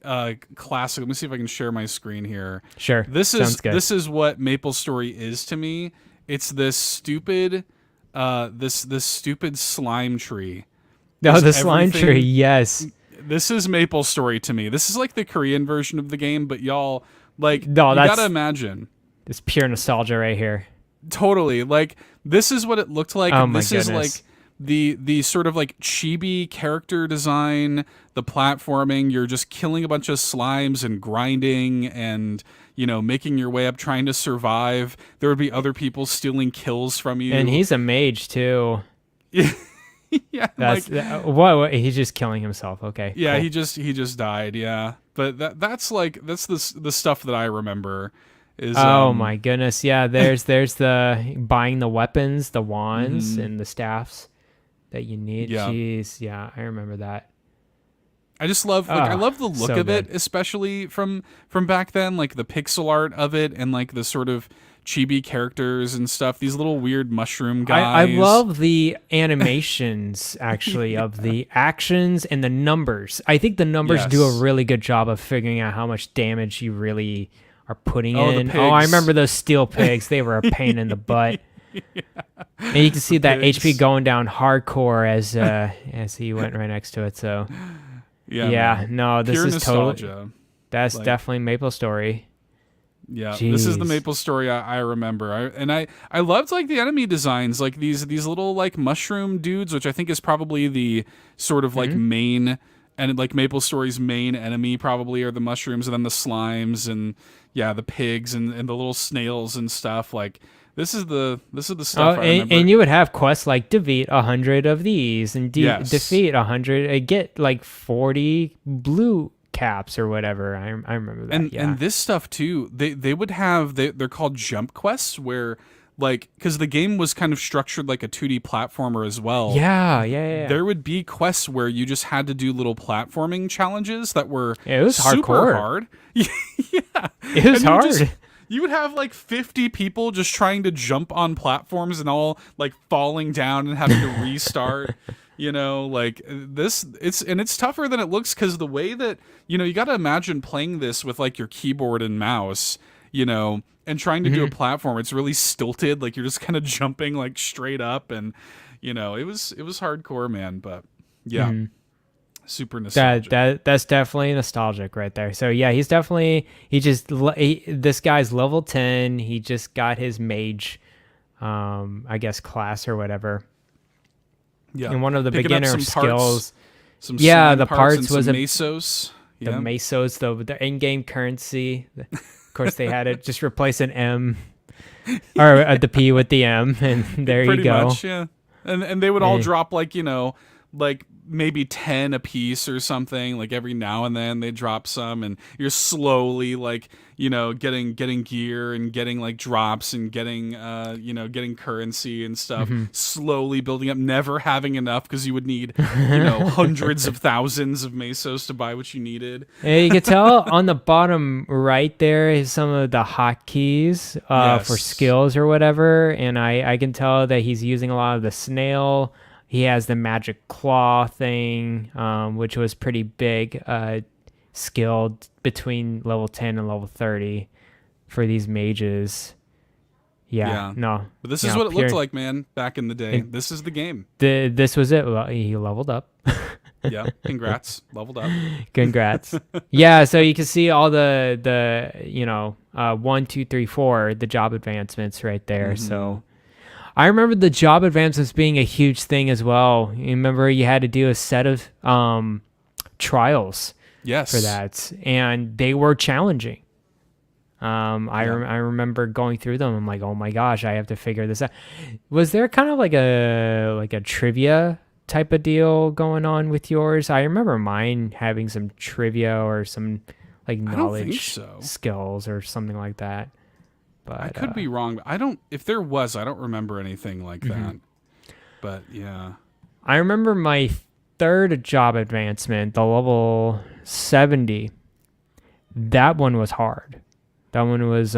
classic. Let me see if I can share my screen here. Sure. Sounds good. This is what MapleStory is to me. It's this stupid this stupid slime tree. No, the slime tree. Yes. This is MapleStory to me. This is like the Korean version of the game, but y'all. Like, no, you gotta imagine. It's pure nostalgia right here. Totally. Like, this is what it looked like. Oh my this goodness. is like the sort of like chibi character design, the platforming. You're just killing a bunch of slimes and grinding and, you know, making your way up, trying to survive. There would be other people stealing kills from you. And he's a mage too. Yeah, that's what he's just killing himself. Okay. Yeah, cool. he just died. Yeah, but that's the stuff that I remember. Is my goodness, yeah. There's the buying the weapons, the wands, and the staffs that you need. Yeah. Jeez, yeah, I remember that. I just love I love the look of it, especially from back then, like the pixel art of it and like the sort of chibi characters and stuff. These little weird mushroom guys. I love the animations actually of the actions and the numbers. I think the numbers do a really good job of figuring out how much damage you really are putting in. Oh, I remember those steel pigs. They were a pain in the butt. And you can see that HP going down hardcore as he went right next to it. So yeah, no, this pure is nostalgia. Totally. That's like, definitely MapleStory. Yeah, Jeez. This is the MapleStory I remember. I loved like the enemy designs, like these little like mushroom dudes, which I think is probably the sort of like main, and like MapleStory's main enemy probably are the mushrooms, and then the slimes and the pigs and the little snails and stuff. Like this is the stuff I remember. And you would have quests like defeat 100 of these and defeat 100, get like 40 blue caps or whatever. I remember that. And this stuff too, they would have, they're called jump quests, where like, because the game was kind of structured like a 2D platformer as well. Yeah. There would be quests where you just had to do little platforming challenges that were it was super hard. Yeah, it was hard. You would have like 50 people just trying to jump on platforms and all like falling down and having to restart. You know, like it's tougher than it looks, because the way that, you know, you got to imagine playing this with like your keyboard and mouse, you know, and trying to do a platform. It's really stilted. Like you're just kind of jumping like straight up, and, you know, it was hardcore, man. But yeah, super nostalgic. That's definitely nostalgic right there. So yeah, this guy's level 10. He just got his mage, I guess, class or whatever. Yeah, and one of the picking beginner skills. The parts was mesos. The mesos, the in-game currency. Of course, they had to just replace an M or the P with the M, and there you go. Pretty much, yeah. And they would all drop like, you know, like maybe 10 a piece or something. Like every now and then they drop some, and you're slowly like, you know, getting gear and getting like drops and getting getting currency and stuff, slowly building up, never having enough, because you would need, you know, hundreds of thousands of mesos to buy what you needed. And you can tell on the bottom right there is some of the hotkeys for skills or whatever, and I can tell that he's using a lot of the snail. He has the magic claw thing, which was pretty big, skilled between level 10 and level 30 for these mages. Yeah. No. But this is what it looked like, man, back in the day. This is the game. This was it. He leveled up. Yeah. Congrats. Leveled up. Congrats. Yeah. So you can see all the 1, 2, 3, 4, the job advancements right there. So I remember the job advancements being a huge thing as well. You remember you had to do a set of trials Yes. for that, and they were challenging. I remember going through them. I'm like, oh my gosh, I have to figure this out. Was there kind of like a trivia type of deal going on with yours? I remember mine having some trivia or some like knowledge skills or something like that. But I could be wrong. I don't. If there was, I don't remember anything like that. But yeah, I remember my third job advancement, the level 70. That one was hard. That one was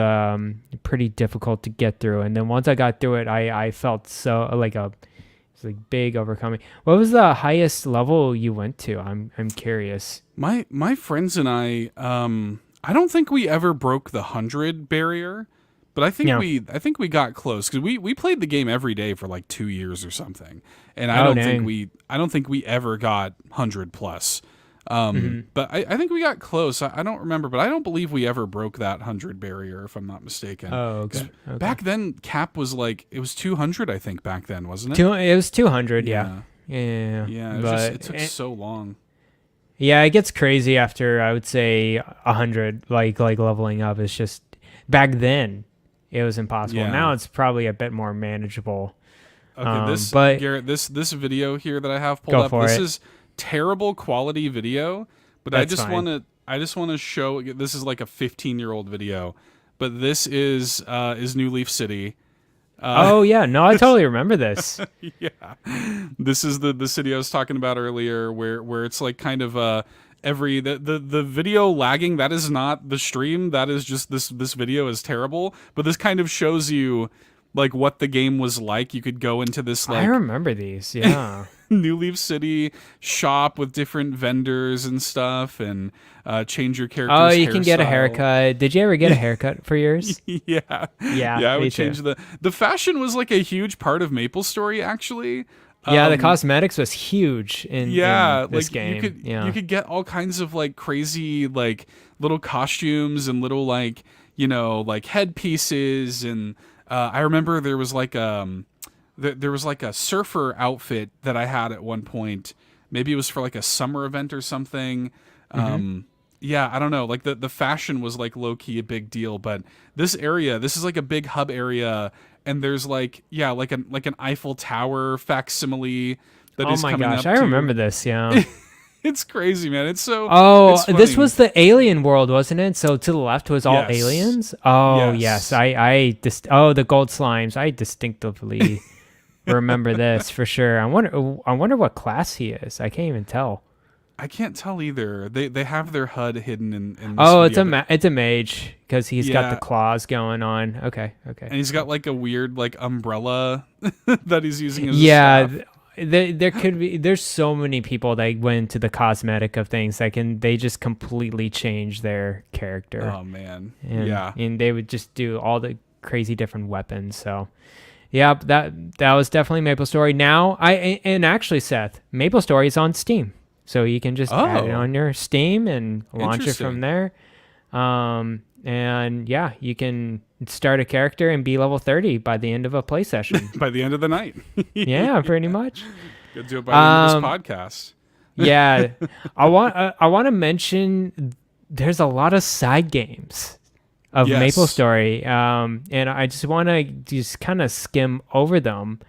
pretty difficult to get through. And then once I got through it, I felt so like it's like big overcoming. What was the highest level you went to? I'm curious. My friends and I don't think we ever broke the 100 barrier, but I think we got close because we played the game every day for like 2 years or something, and I don't think we ever got 100 plus. But I think we got close. I don't remember, but I don't believe we ever broke that 100 barrier, if I'm not mistaken. Oh, okay. Back then, cap was like, it was 200, I think, back then, wasn't it? It was 200, yeah. Yeah, it took so long. Yeah, it gets crazy after, I would say, 100, like leveling up is just, back then, it was impossible. Yeah. Now it's probably a bit more manageable. Okay, Garret, this video here that I have pulled up, this is terrible quality video, but I just want to show, this is like a 15-year-old video, but this is New Leaf City. Oh yeah, no, I totally remember this. Yeah, this is the city I was talking about earlier, where it's like kind of the video lagging. That is not the stream. That is just this video is terrible. But this kind of shows you like what the game was like. You could go into this like, I remember these, yeah. New Leaf City shop with different vendors and stuff, and change your character's Oh, you can get a haircut. Did you ever get a haircut for yours? Yeah. I would change the fashion was like a huge part of MapleStory, actually. Yeah, the cosmetics was huge in this game. You could get all kinds of like crazy like little costumes and little like like headpieces, and I remember there was like there was like a surfer outfit that I had at one point. Maybe it was for like a summer event or something. Yeah, I don't know. Like the fashion was like low key a big deal, but this is like a big hub area, and there's like an Eiffel Tower facsimile that is coming up. Oh my gosh, I remember this. Yeah. It's crazy, man. It's so. Oh, this was the alien world, wasn't it? So to the left was all aliens. Oh yes, the gold slimes. I distinctively remember this for sure. I wonder what class he is. I can't even tell. I can't tell either. They have their HUD hidden in this video, it's a mage because he's got the claws going on. Okay. And he's got like a weird like umbrella that he's using as a staff. There could be. There's so many people that went into the cosmetic of things that they just completely change their character. Oh man, and they would just do all the crazy different weapons. So, yeah, that was definitely MapleStory. Now and actually, Seth, MapleStory is on Steam, so you can just add it on your Steam and launch it from there. And yeah, you can start a character and be level 30 by the end of a play session. By the end of the night. Yeah, pretty much. Go do it by the end of this podcast. Yeah. I want to mention there's a lot of side games of MapleStory. And I just want to just kind of skim over them,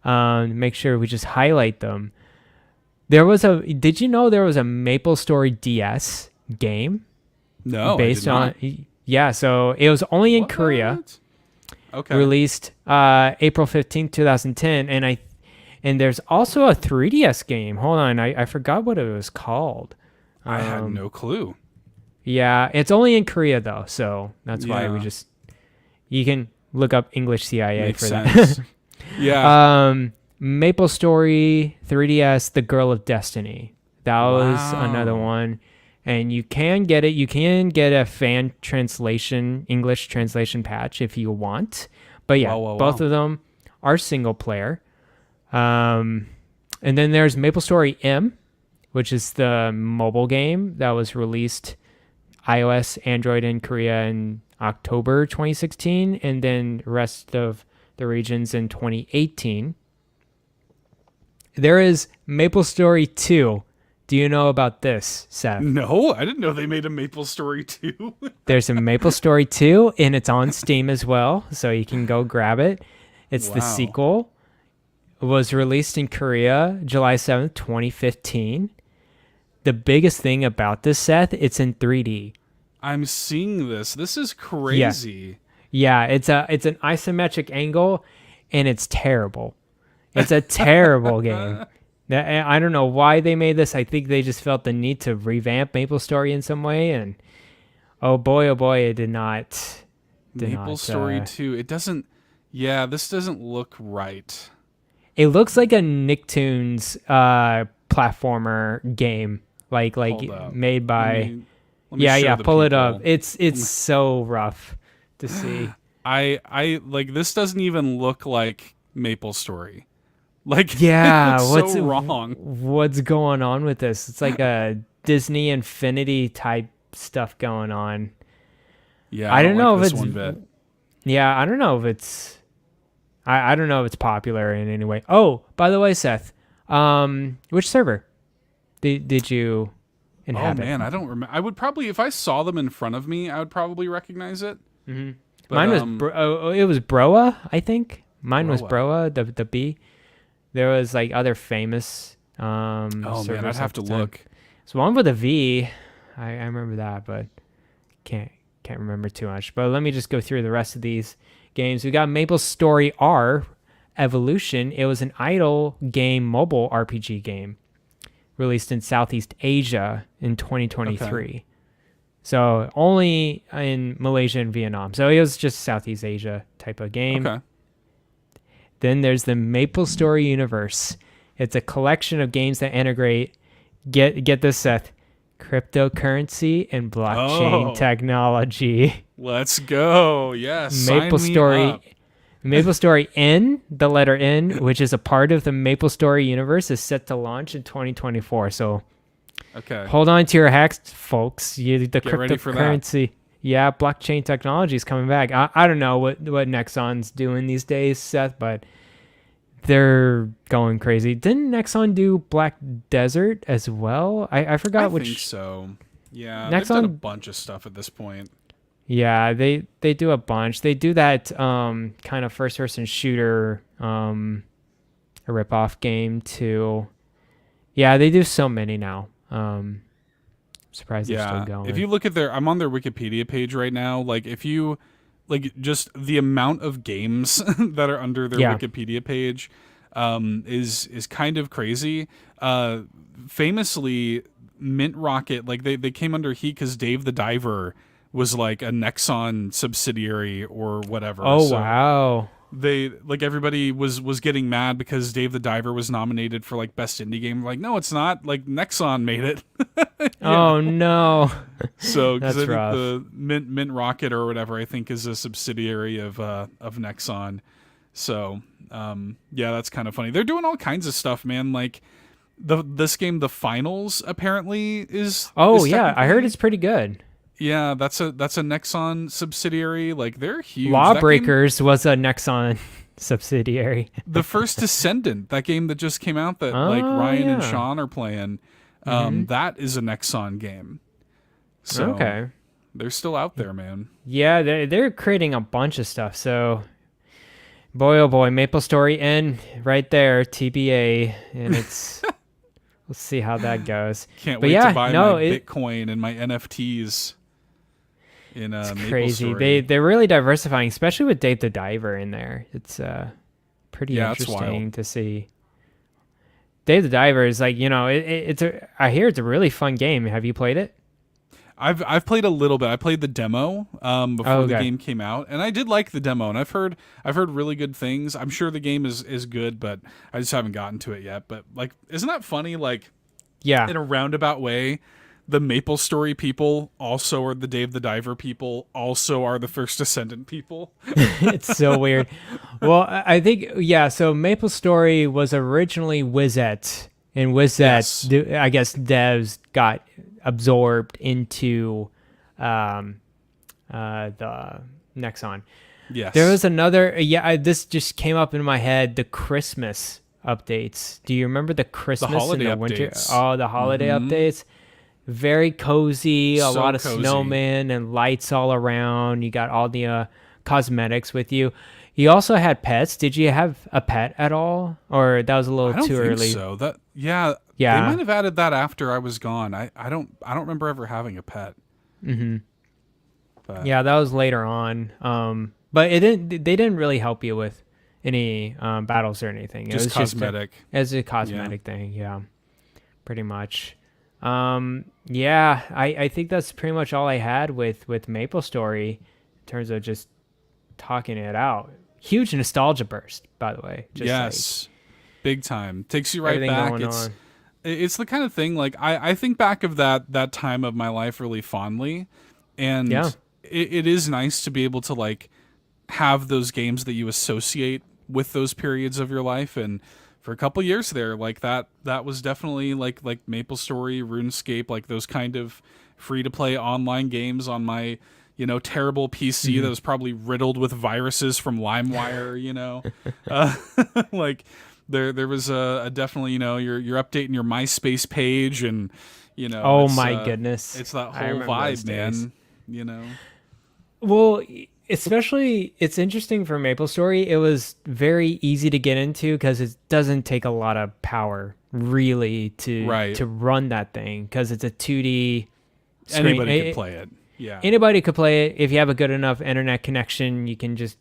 make sure we just highlight them. Did you know there was a MapleStory DS game? No, based on so it was only in Korea. Okay. Released April 15th, 2010, and there's also a 3DS game. Hold on, I forgot what it was called. I had no clue. Yeah, it's only in Korea though, so that's why you can look up English CIA Makes for sense. that. Yeah. MapleStory 3DS, The Girl of Destiny. That was another one. And you can get it. You can get a fan translation, English translation patch if you want. But yeah, both of them are single player. And then there's MapleStory M, which is the mobile game that was released iOS, Android, in Korea in October 2016, and then rest of the regions in 2018. There is MapleStory 2. Do you know about this, Seth? No, I didn't know they made a MapleStory 2. There's a MapleStory 2, and it's on Steam as well, so you can go grab it. It's the sequel. It was released in Korea July 7th, 2015. The biggest thing about this, Seth, it's in 3D. I'm seeing this. This is crazy. Yeah, it's an isometric angle, and it's terrible. It's a terrible game. I don't know why they made this. I think they just felt the need to revamp MapleStory in some way, and oh boy, it did not. MapleStory 2. It doesn't. Yeah, this doesn't look right. It looks like a Nicktoons platformer game, like made by. Let me pull it up. It's so rough to see. I like this doesn't even look like MapleStory. Like, yeah, what's so wrong? What's going on with this? It's like a Disney Infinity type stuff going on. Yeah, I don't know if it's. Yeah, I don't know if it's. I don't know if it's popular in any way. Oh, by the way, Seth, which server did you inhabit? Oh man, I don't remember. I would probably, if I saw them in front of me, I would probably recognize it. Mm-hmm. But, mine was it was Broa, I think. Mine was Broa, the B. There was like other famous servers. Man, I'd have to look. So one with a V. I remember that, but can't remember too much. But let me just go through the rest of these games. We got MapleStory R Evolution. It was an idle game mobile RPG game released in Southeast Asia in 2023. Okay. So only in Malaysia and Vietnam. So it was just Southeast Asia type of game. Okay. Then there's the MapleStory universe. It's a collection of games that integrate, get this, Seth, cryptocurrency and blockchain technology. Let's go. Yes. MapleStory N, the letter N, which is a part of the MapleStory universe, is set to launch in 2024. So hold on to your hacks, folks. The cryptocurrency. Yeah, blockchain technology is coming back. I don't know what Nexon's doing these days, Seth, but they're going crazy. Didn't Nexon do Black Desert as well? I forgot which. I think so. Yeah, they've done a bunch of stuff at this point. Yeah, they do a bunch. They do that kind of first-person shooter a rip-off game too. Yeah, they do so many now. Surprised they're still going. If you look at I'm on their Wikipedia page right now. Like if you, like just the amount of games that are under their Wikipedia page, is kind of crazy. Famously, Mint Rocket, like they came under heat because Dave the Diver was like a Nexon subsidiary or whatever. Oh, so wow. They like everybody was getting mad because Dave the Diver was nominated for like best indie game. Like, no, it's not. Like Nexon made it. Oh no. So because I think the Mint Rocket or whatever I think is a subsidiary of Nexon. So that's kind of funny. They're doing all kinds of stuff, man. Like this game, The Finals, apparently is. Oh yeah, I heard it's pretty good. Yeah, that's a Nexon subsidiary. Like they're huge. Lawbreakers was a Nexon subsidiary. The First Descendant, that game that just came out that like Ryan and Sean are playing, that is a Nexon game. So they're still out there, man. Yeah, they're creating a bunch of stuff. So boy, oh boy, MapleStory N right there, TBA, and it's. We'll see how that goes. Can't wait to buy my Bitcoin and my NFTs. It's crazy. They're really diversifying, especially with Dave the Diver in there. It's pretty interesting to see. Dave the Diver is like, I hear it's a really fun game. Have you played it? I've played a little bit. I played the demo before the game came out, and I did like the demo. And I've heard really good things. I'm sure the game is good, but I just haven't gotten to it yet. But like, isn't that funny? Like, in a roundabout way, the MapleStory people also are the Dave the Diver people, also are the First Descendant people. It's so weird. Well, I think So MapleStory was originally Wizette, and Wizette, I guess, devs got absorbed into the Nexon. Yes. There was another. This just came up in my head. The Christmas updates. Do you remember the Christmas holiday and the winter? updates. Oh, the holiday updates. Very cozy, a lot of cozy. snowmen and lights all around. You got all the cosmetics with you. You also had pets. Did you have a pet at all, or that was a little too early? So yeah. They might have added that after I was gone. I don't remember ever having a pet. Mm-hmm. But. Yeah, that was later on. But it didn't. They didn't really help you with any battles or anything. It was cosmetic. As a cosmetic thing. Yeah, pretty much. Yeah, I think that's pretty much all I had with MapleStory in terms of just talking it out. Huge nostalgia burst, by the way. Yes, big time. Takes you right back. It's the kind of thing, like, I think back of that time of my life really fondly, and it is nice to be able to, like, have those games that you associate with those periods of your life. And for a couple years there, like, that was definitely like MapleStory, RuneScape, like those kind of free-to-play online games on my, terrible PC that was probably riddled with viruses from LimeWire, like there was a definitely, you're updating your MySpace page, and oh my goodness, it's that whole vibe, man. Well, especially it's interesting for MapleStory. It was very easy to get into because it doesn't take a lot of power really to run that thing, because it's a 2D screen. Anybody could play it. Yeah. Anybody could play it. If you have a good enough internet connection, you can just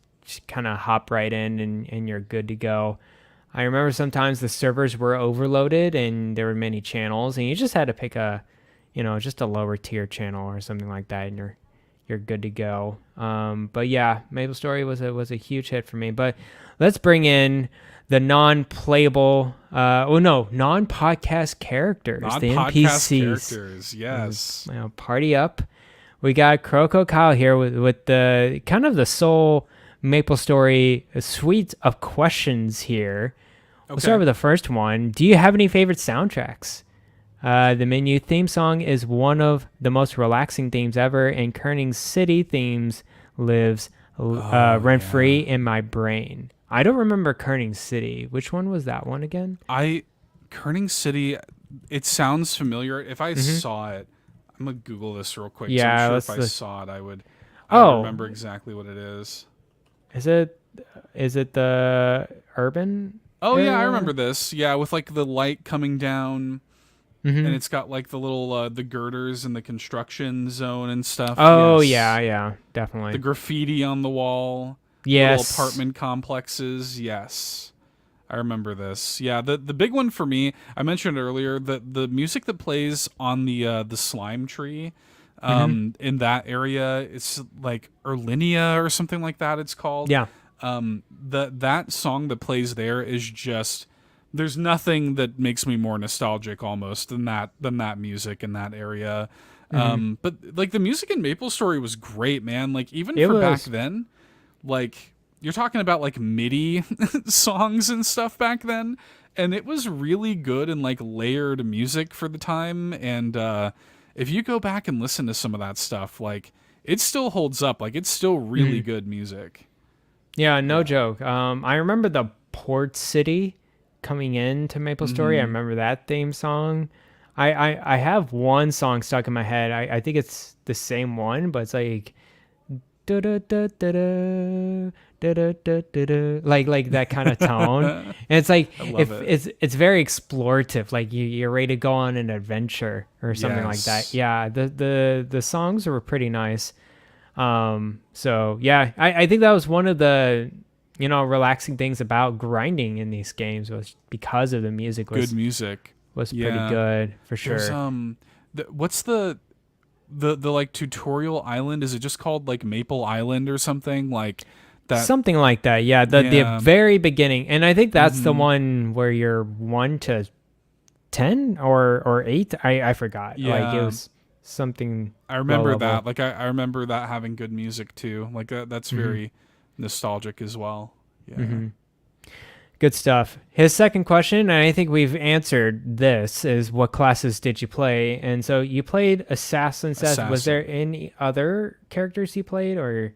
kind of hop right in and you're good to go. I remember sometimes the servers were overloaded and there were many channels, and you just had to pick a, just a lower tier channel or something like that, and you're good to go. But yeah, MapleStory was a huge hit for me. But let's bring in the non-playable, non-podcast characters, the NPCs. Characters, yes. Party up. We got Croco Kyle here with the kind of the sole MapleStory suite of questions here. Okay. We'll start with the first one. Do you have any favorite soundtracks? The menu theme song is one of the most relaxing themes ever, and Kerning City themes lives rent-free in my brain. I don't remember Kerning City. Which one was that one again? Kerning City, it sounds familiar. If I saw it, I'm going to Google this real quick. Yeah, I'm sure if I saw it, I would remember exactly what it is. Is it the urban? Oh, area? Yeah, I remember this. Yeah, with like the light coming down. And it's got like the little the girders and the construction zone and stuff. Oh, yes. Yeah, definitely. The graffiti on the wall. Yes. Little apartment complexes. Yes. I remember this. Yeah, the big one for me, I mentioned earlier, the music that plays on the slime tree in that area, it's like Erlinia or something like that it's called. Yeah. That song that plays there is just, there's nothing that makes me more nostalgic almost than that music in that area. But like the music in MapleStory was great, man. Like even back then, like you're talking about like MIDI songs and stuff back then, and it was really good and like layered music for the time. And if you go back and listen to some of that stuff, like it still holds up. Like it's still really good music. Yeah, no joke. I remember the Port City coming into MapleStory. I remember that theme song. I have one song stuck in my head. I think it's the same one, but it's like like that kind of tone. And it's like it's very explorative. Like you're ready to go on an adventure or something like that. Yeah, the songs were pretty nice. So yeah, I think that was one of the relaxing things about grinding in these games, was because of the music. Good music was pretty good for sure. What's the like tutorial island? Is it just called like Maple Island or something like that? Something like that. Yeah. The very beginning, and I think that's the one where you're 1 to 10 or 8. I forgot. Yeah. Like it was something. I remember that. Like I remember that having good music too. Like that's very nostalgic as well. Yeah. Good stuff. His second question, and I think we've answered this, is what classes did you play? And so you played Assassin, Seth. Was there any other characters you played, or?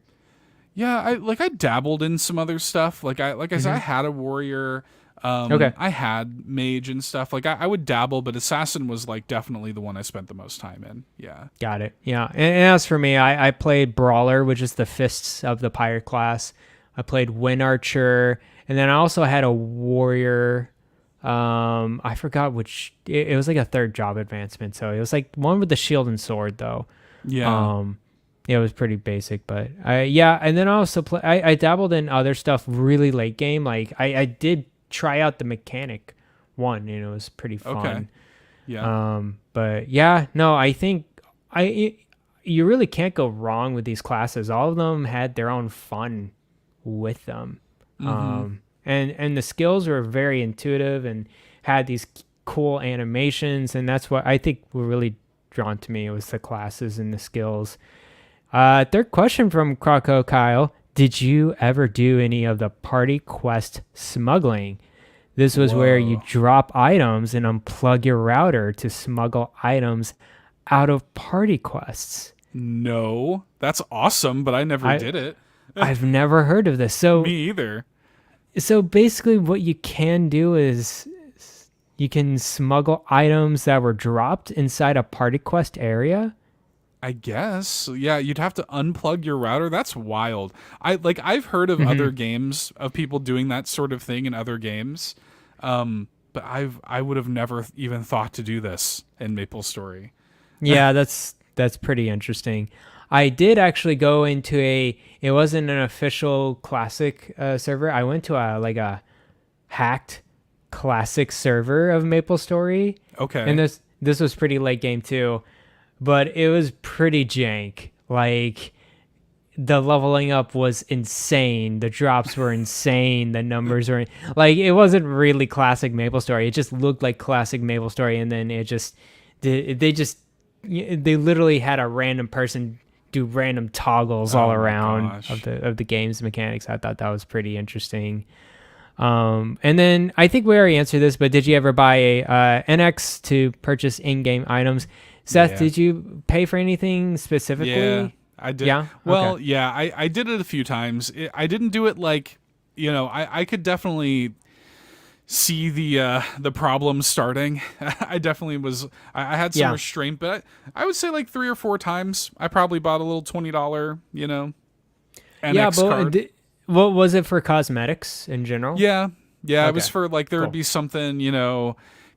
Yeah, I dabbled in some other stuff. Like I said, I had a warrior. Okay. I had mage and stuff. Like I would dabble, but assassin was like definitely the one I spent the most time in. Yeah. Got it. Yeah. And as for me, I played Brawler, which is the fists of the pirate class. I played Wind Archer, and then I also had a warrior. I forgot which. It was like a third job advancement, so it was like one with the shield and sword, though. Yeah. It was pretty basic, but and then I also I dabbled in other stuff really late game. Like I did try out the mechanic one, and it was pretty fun. Okay. Yeah. But yeah, no, I think you really can't go wrong with these classes. All of them had their own fun with them. And the skills were very intuitive and had these cool animations, and that's what I think were really drawn to me. It was the classes and the skills. Third question from Croco Kyle. Did you ever do any of the party quest smuggling? This was where you drop items and unplug your router to smuggle items out of party quests. No, that's awesome, but I never did it. I've never heard of this. So me either. So basically what you can do is you can smuggle items that were dropped inside a party quest area. I guess. Yeah, you'd have to unplug your router. That's wild. I've heard of other games of people doing that sort of thing in other games. But I would have never even thought to do this in MapleStory. Yeah, that's pretty interesting. I did actually go into it wasn't an official classic server. I went to a hacked classic server of MapleStory. Okay. And this was pretty late game too. But it was pretty jank. Like, the leveling up was insane. The drops were insane. The numbers were like, it wasn't really classic MapleStory. It just looked like classic MapleStory, and then they literally had a random person do random toggles all around of the game's mechanics. I thought that was pretty interesting. And then I think we already answered this, but did you ever buy a NX to purchase in-game items? Seth, did you pay for anything specifically? Yeah, I did. Yeah? Well, okay. Yeah, I did it a few times. I didn't do it like, I could definitely see the problem starting. I definitely was. I had some restraint, but I would say like 3 or 4 times. I probably bought a little $20, NX card. What was it for cosmetics in general? Yeah. Okay. It was for like there would be something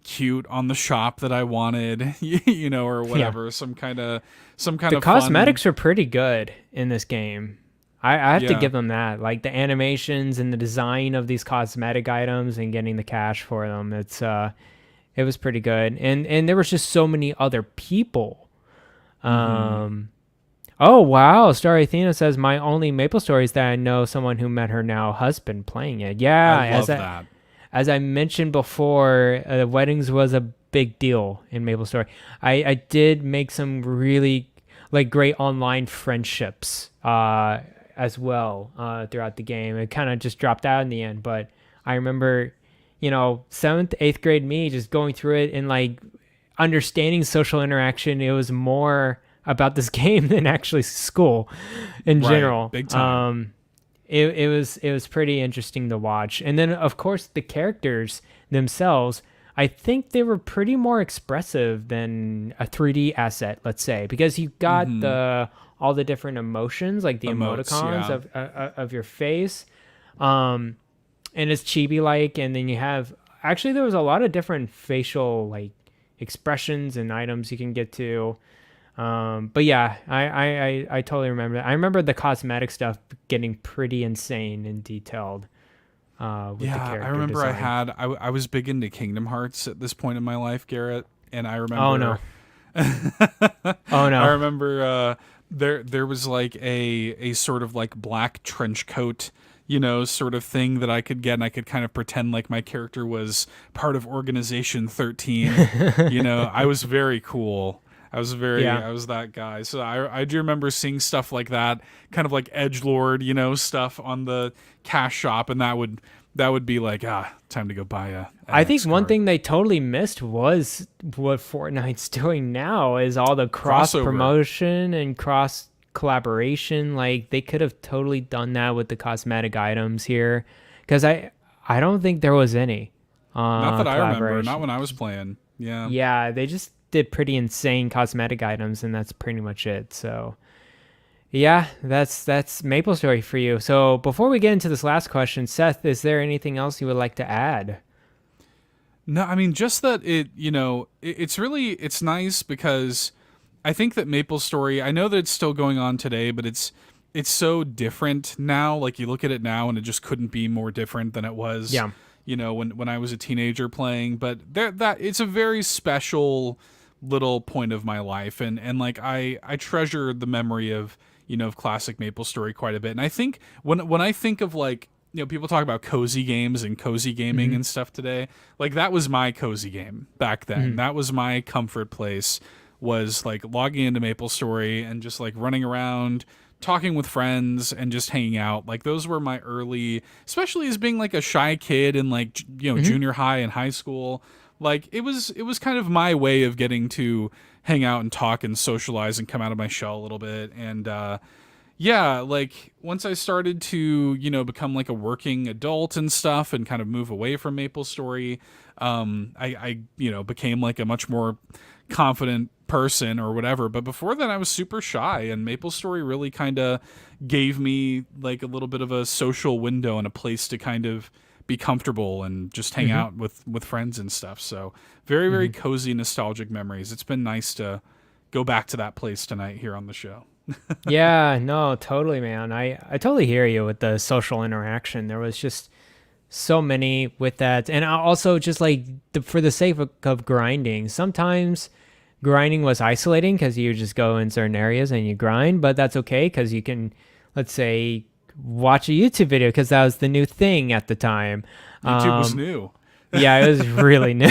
cute on the shop that I wanted, or whatever. Yeah. Some kind of the cosmetics are pretty good in this game. I have to give them that. Like the animations and the design of these cosmetic items and getting the cash for them. It was pretty good. And there was just so many other people. Oh wow, Star Athena says my only MapleStory is that I know someone who met her now husband playing it. Yeah, I love that. As I mentioned before, weddings was a big deal in MapleStory. I did make some really great online friendships as well throughout the game. It kind of just dropped out in the end, but I remember, 7th, 8th grade me just going through it and understanding social interaction. It was more about this game than actually school in general. Big time. It was pretty interesting to watch. And then of course the characters themselves, I think they were pretty more expressive than a 3D asset, let's say, because you got all the different emotions, like the emoticons of your face. And it's chibi like, and then you have there was a lot of different facial expressions and items you can get to. But yeah, I totally remember that. I remember the cosmetic stuff getting pretty insane and detailed. With the character I remember design. I was big into Kingdom Hearts at this point in my life, Garret, and I remember. Oh no. Oh no. I remember there was a sort of black trench coat, sort of thing that I could get, and I could kind of pretend like my character was part of Organization 13. I was very cool. I was that guy. So I do remember seeing stuff like that, kind of like edgelord, stuff on the cash shop, and that would be time to go buy a. I think one thing they totally missed was what Fortnite's doing now is all the cross promotion and cross collaboration. They could have totally done that with the cosmetic items here, because I don't think there was any. Not that I remember. Not when I was playing. Yeah. Yeah, they just did pretty insane cosmetic items, and that's pretty much it. So, yeah, that's MapleStory for you. So before we get into this last question, Seth, is there anything else you would like to add? No, I mean, just that it's nice because I think that MapleStory, I know that it's still going on today, but it's so different now. Like, you look at it now and it just couldn't be more different than it was. Yeah. When I was a teenager playing, but that it's a very special little point of my life, and like I treasure the memory of of classic MapleStory quite a bit. And I think when I think of, like, people talk about cozy games and cozy gaming and stuff today, like, that was my cozy game back then. That was my comfort place, was like logging into MapleStory and just like running around, talking with friends and just hanging out. Like, those were my early, especially as being like a shy kid in like junior high and high school. Like, it was kind of my way of getting to hang out and talk and socialize and come out of my shell a little bit. And yeah, like, once I started to become like a working adult and stuff and kind of move away from MapleStory, I became like a much more confident person or whatever. But before that, I was super shy, and MapleStory really kind of gave me like a little bit of a social window and a place to kind of be comfortable and just hang out with friends and stuff. So very, very cozy, nostalgic memories. It's been nice to go back to that place tonight here on the show. Yeah, no, totally, man. I totally hear you with the social interaction. There was just so many with that. And also just like for the sake of grinding, sometimes grinding was isolating because you just go in certain areas and you grind, but that's okay because you can, let's say, watch a YouTube video because that was the new thing at the time. YouTube was new. Yeah, it was really new.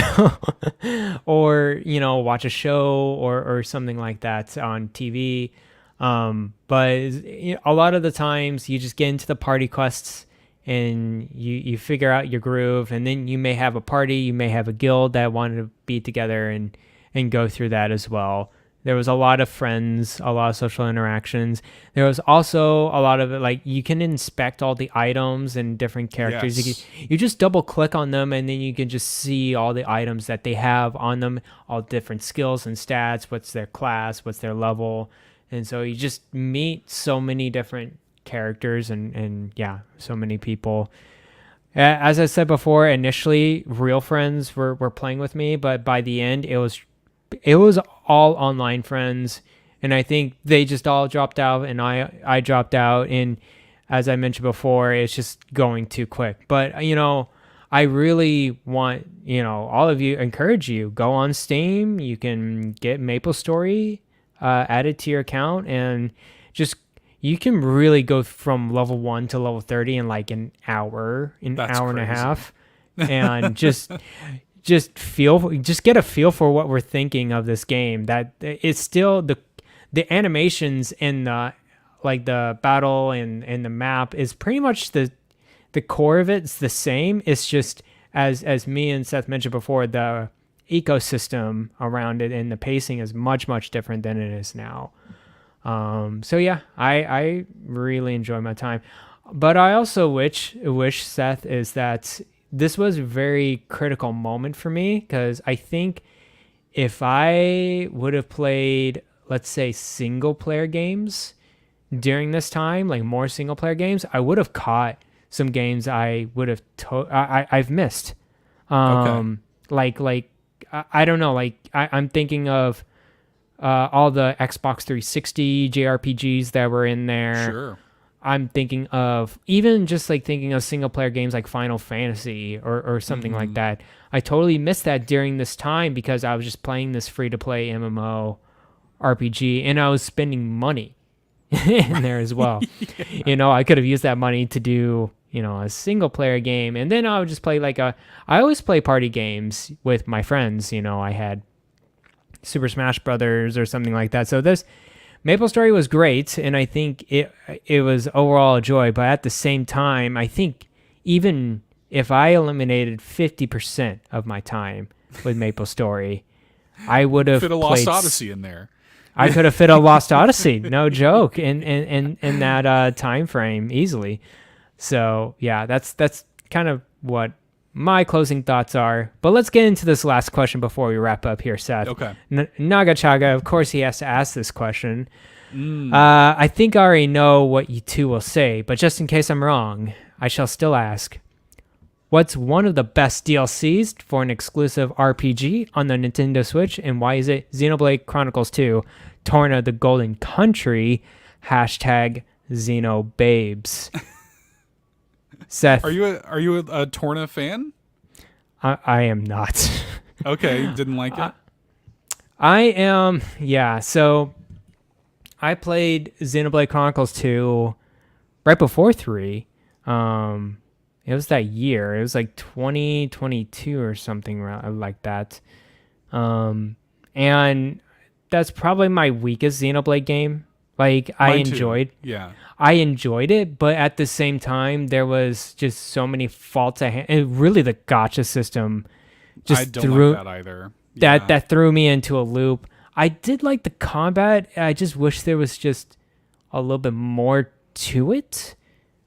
Or, watch a show or something like that on TV. But a lot of the times you just get into the party quests and you figure out your groove, and then you may have a party, you may have a guild that wanted to be together and go through that as well. There was a lot of friends, a lot of social interactions. There was also a lot of it, like, you can inspect all the items and different characters. Yes. You just double click on them, and then you can just see all the items that they have on them, all different skills and stats, what's their class, what's their level. And so you just meet so many different characters and yeah, so many people. As I said before, initially real friends were playing with me, but by the end it was all online friends, and I think they just all dropped out and I dropped out, and as I mentioned before, it's just going too quick. But I really want all of you, encourage you, go on Steam, you can get MapleStory added to your account, and just you can really go from level 1 to level 30 in like an hour and a half, and just get a feel for what we're thinking of this game. That it's still the animations and the battle and the map is pretty much the core of it. It's the same. It's just as me and Seth mentioned before, the ecosystem around it and the pacing is much, much different than it is now. So yeah, I really enjoy my time, but I also wish, Seth, is that this was a very critical moment for me, because I think if I would have played, let's say, single player games during this time, like more single player games, I would have caught some games I would have I've missed. Okay. Like I don't know, like I'm thinking of all the Xbox 360 JRPGs that were in there. Sure. I'm thinking of thinking of single player games like Final Fantasy or something like that. I totally missed that during this time because I was just playing this free to play MMO RPG, and I was spending money in there as well. Yeah. I could have used that money to do, a single player game, and then I would just play I always play party games with my friends. I had Super Smash Brothers or something like that. So this MapleStory was great, and I think it was overall a joy. But at the same time, I think even if I eliminated 50% of my time with MapleStory, I would have fit a Lost Odyssey in there. I could have fit a Lost Odyssey, no joke, in that time frame easily. So yeah, that's kind of what my closing thoughts are. But let's get into this last question before we wrap up here, Seth. Okay. Naga Chaga, of course, he has to ask this question. I think I already know what you two will say, but just in case I'm wrong, I shall still ask. What's one of the best DLCs for an exclusive RPG on the Nintendo Switch, and why is it Xenoblade Chronicles 2, Torna the Golden Country, #Xenobabes? Seth, are you a Torna fan? I am not. Okay, didn't like it. I am. Yeah. So I played Xenoblade Chronicles 2 right before 3. It was that year. It was like 2022 or something like that. And that's probably my weakest Xenoblade game. Like I enjoyed it, but at the same time, there was just so many faults. And really, the gacha system just I don't like that either. That threw me into a loop. I did like the combat. I just wish there was just a little bit more to it.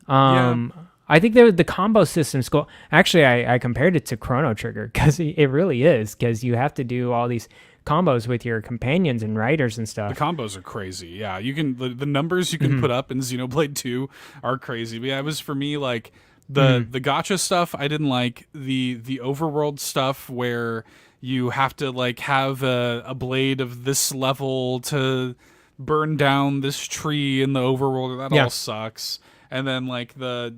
I think the combo system's cool. Actually, I compared it to Chrono Trigger because it really is, because you have to do all these combos with your companions and riders and stuff. The combos are crazy. Yeah, you can the numbers you can put up in Xenoblade 2 are crazy. But yeah, it was for me like the gacha stuff I didn't like. The overworld stuff where you have to like have a blade of this level to burn down this tree in the overworld. That all sucks. And then like the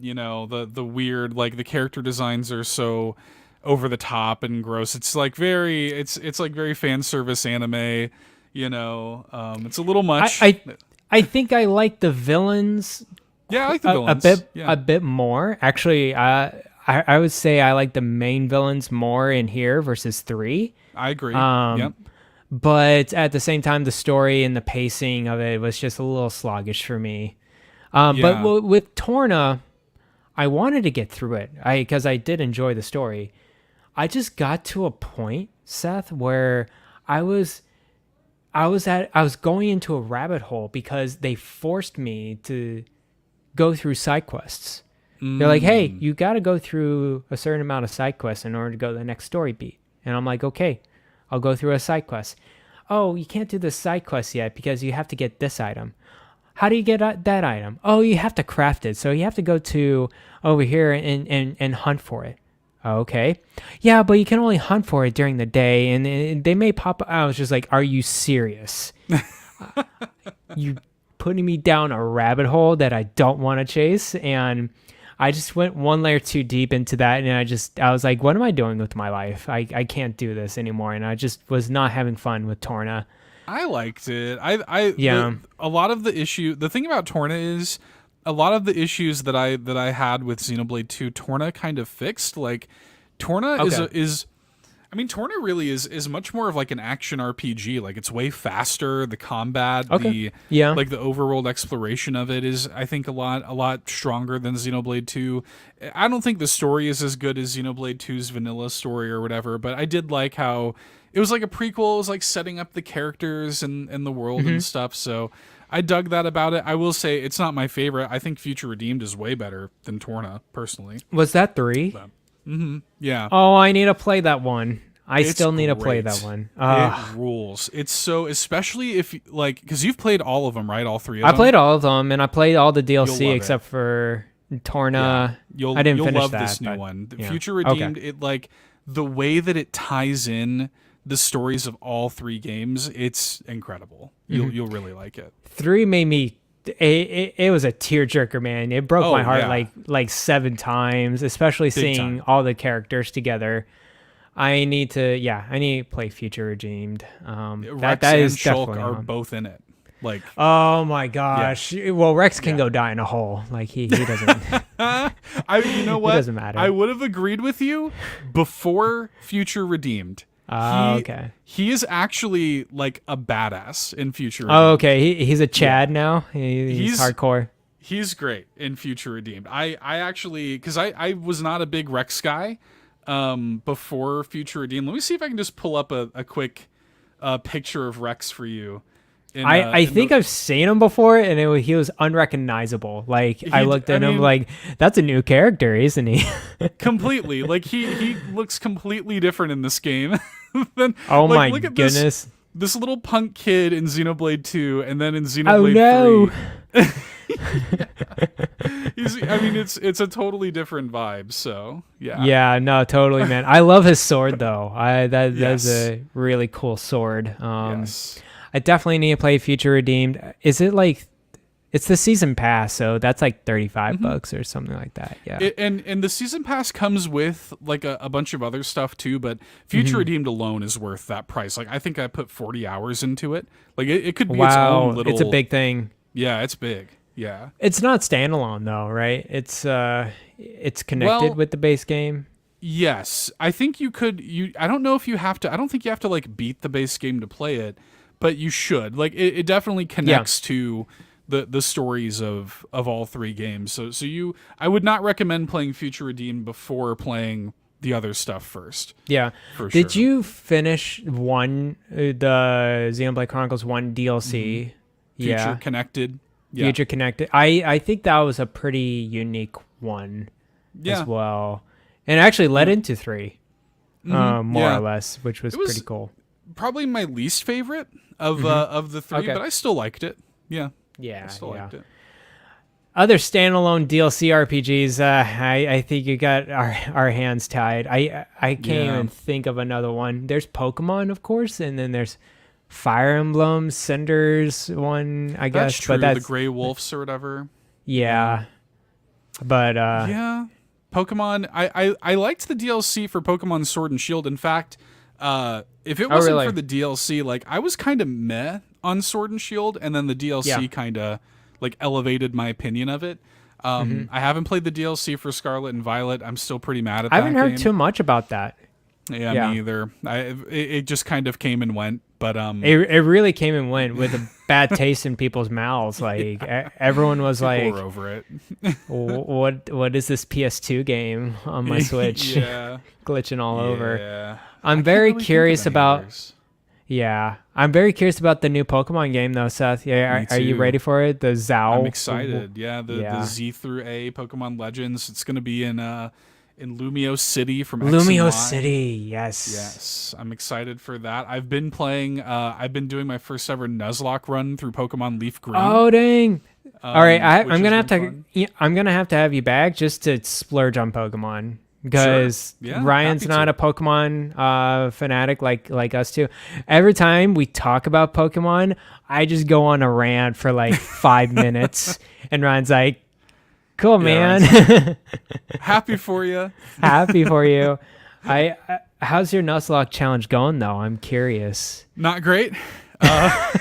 weird, like the character designs are so over the top and gross. It's like it's like very fan service anime, it's a little much. I think I like the villains. Yeah, I like the villains a bit more. Actually, I would say I like the main villains more in here versus 3. I agree. Yep. But at the same time, the story and the pacing of it was just a little sluggish for me. But with Torna, I wanted to get through it because I did enjoy the story. I just got to a point, Seth, where I was going into a rabbit hole because they forced me to go through side quests. They're like, hey, you got to go through a certain amount of side quests in order to go to the next story beat. And I'm like, okay, I'll go through a side quest. Oh, you can't do the side quest yet because you have to get this item. How do you get that item? Oh, you have to craft it. So you have to go to over here and hunt for it. Okay. Yeah, but you can only hunt for it during the day, and they may pop. I was just like, are you serious? You putting me down a rabbit hole that I don't want to chase, and I just went one layer too deep into that, and I was like, what am I doing with my life? I can't do this anymore, and I just was not having fun with Torna. I liked it. A lot of the thing about Torna is a lot of the issues that I had with Xenoblade 2, Torna kind of fixed. Like Torna Torna really is much more of like an action RPG. Like it's way faster. The combat, the overworld exploration of it is, I think, a lot stronger than Xenoblade 2. I don't think the story is as good as Xenoblade 2's vanilla story or whatever, but I did like how it was like a prequel. It was like setting up the characters and the world and stuff. So I dug that about it. I will say it's not my favorite. I think Future Redeemed is way better than Torna, personally. Was that 3? But, yeah. Oh, I need to play that one. I still need to play that one. It rules. It's so, especially if, like, because you've played all of them, right? All 3 of them? I played all of them, and I played all the DLC except for Torna. Yeah. I didn't finish love that, this new one. Yeah. Future Redeemed, it like, the way that it ties in the stories of all 3 games, it's incredible. You'll really like it. 3 made me. It was a tearjerker, man. It broke my heart like 7 times, especially seeing all the characters together. I need to play Future Redeemed. Rex that is and Shulk definitely are both in it. Like, oh my gosh. Yeah. Well, Rex can go die in a hole. Like he doesn't. You know what? It doesn't matter. I would have agreed with you before Future Redeemed. Okay. He is actually like a badass in Future Redeemed. Oh, okay. He's a Chad now. He's hardcore. He's great in Future Redeemed. I actually, because I was not a big Rex guy before Future Redeemed. Let me see if I can just pull up a quick picture of Rex for you. I think I've seen him before, and he was unrecognizable. Like I looked at him like, that's a new character, isn't he? Completely. Like he looks completely different in this game. Than, oh like, my look at goodness! This little punk kid in Xenoblade 2, and then in Xenoblade 3. I mean, it's a totally different vibe. So yeah. Yeah, no, totally, man. I love his sword though. That's a really cool sword. Yes. I definitely need to play Future Redeemed. Is it like, it's the season pass, so that's like $35 or something like that. Yeah. And the season pass comes with like a bunch of other stuff too, but Future Redeemed alone is worth that price. Like I think I put 40 hours into it. Like it could be its own little. It's a big thing. Yeah, it's big. Yeah. It's not standalone though, right? It's connected with the base game. Yes. I think I don't know if you have to, I don't think you have to like beat the base game to play it, but you should. Like it definitely connects to the stories of all three games. So I would not recommend playing Future Redeemed before playing the other stuff first. Yeah. Did you finish the Xenoblade Chronicles 1 DLC? Future Connected. Yeah. Future Connected. I think that was a pretty unique one as well. And actually led into 3. More or less, which was pretty cool. Probably my least favorite of the 3, but I still liked it. Yeah. Yeah, I still liked it. Other standalone DLC RPGs, I think you got our hands tied. I can't even think of another one. There's Pokemon, of course, and then there's Fire Emblem, Cinders one, I guess. That's true, but that's the Grey Wolves or whatever. Yeah. But yeah. Pokemon, I liked the DLC for Pokemon Sword and Shield. In fact, if it wasn't for the DLC, like I was kind of meh on Sword and Shield, and then the DLC kind of like elevated my opinion of it. I haven't played the DLC for Scarlet and Violet. I'm still pretty mad at that. I haven't heard too much about that. Yeah, me either. It just kind of came and went, but it really came and went with a bad taste in people's mouths. Like everyone was people like, were over it. what is this PS2 game on my Switch? Glitching all over. I'm very curious about. Yeah, I'm very curious about the new Pokemon game though, Seth. Yeah, are you ready for it? The Zao. I'm excited. The Z through A Pokemon Legends. It's going to be in Lumio City from Lumio City. Yes, I'm excited for that. I've been playing. I've been doing my first ever Nuzlocke run through Pokemon Leaf Green. Oh dang! All right, I'm gonna have to have you back just to splurge on Pokemon. Because Ryan's not a Pokemon fanatic like us too. Every time we talk about Pokemon, I just go on a rant for like 5 minutes, and Ryan's like, "Cool, man. Happy for you. Happy for you." How's your Nuzlocke challenge going though? I'm curious. Not great. I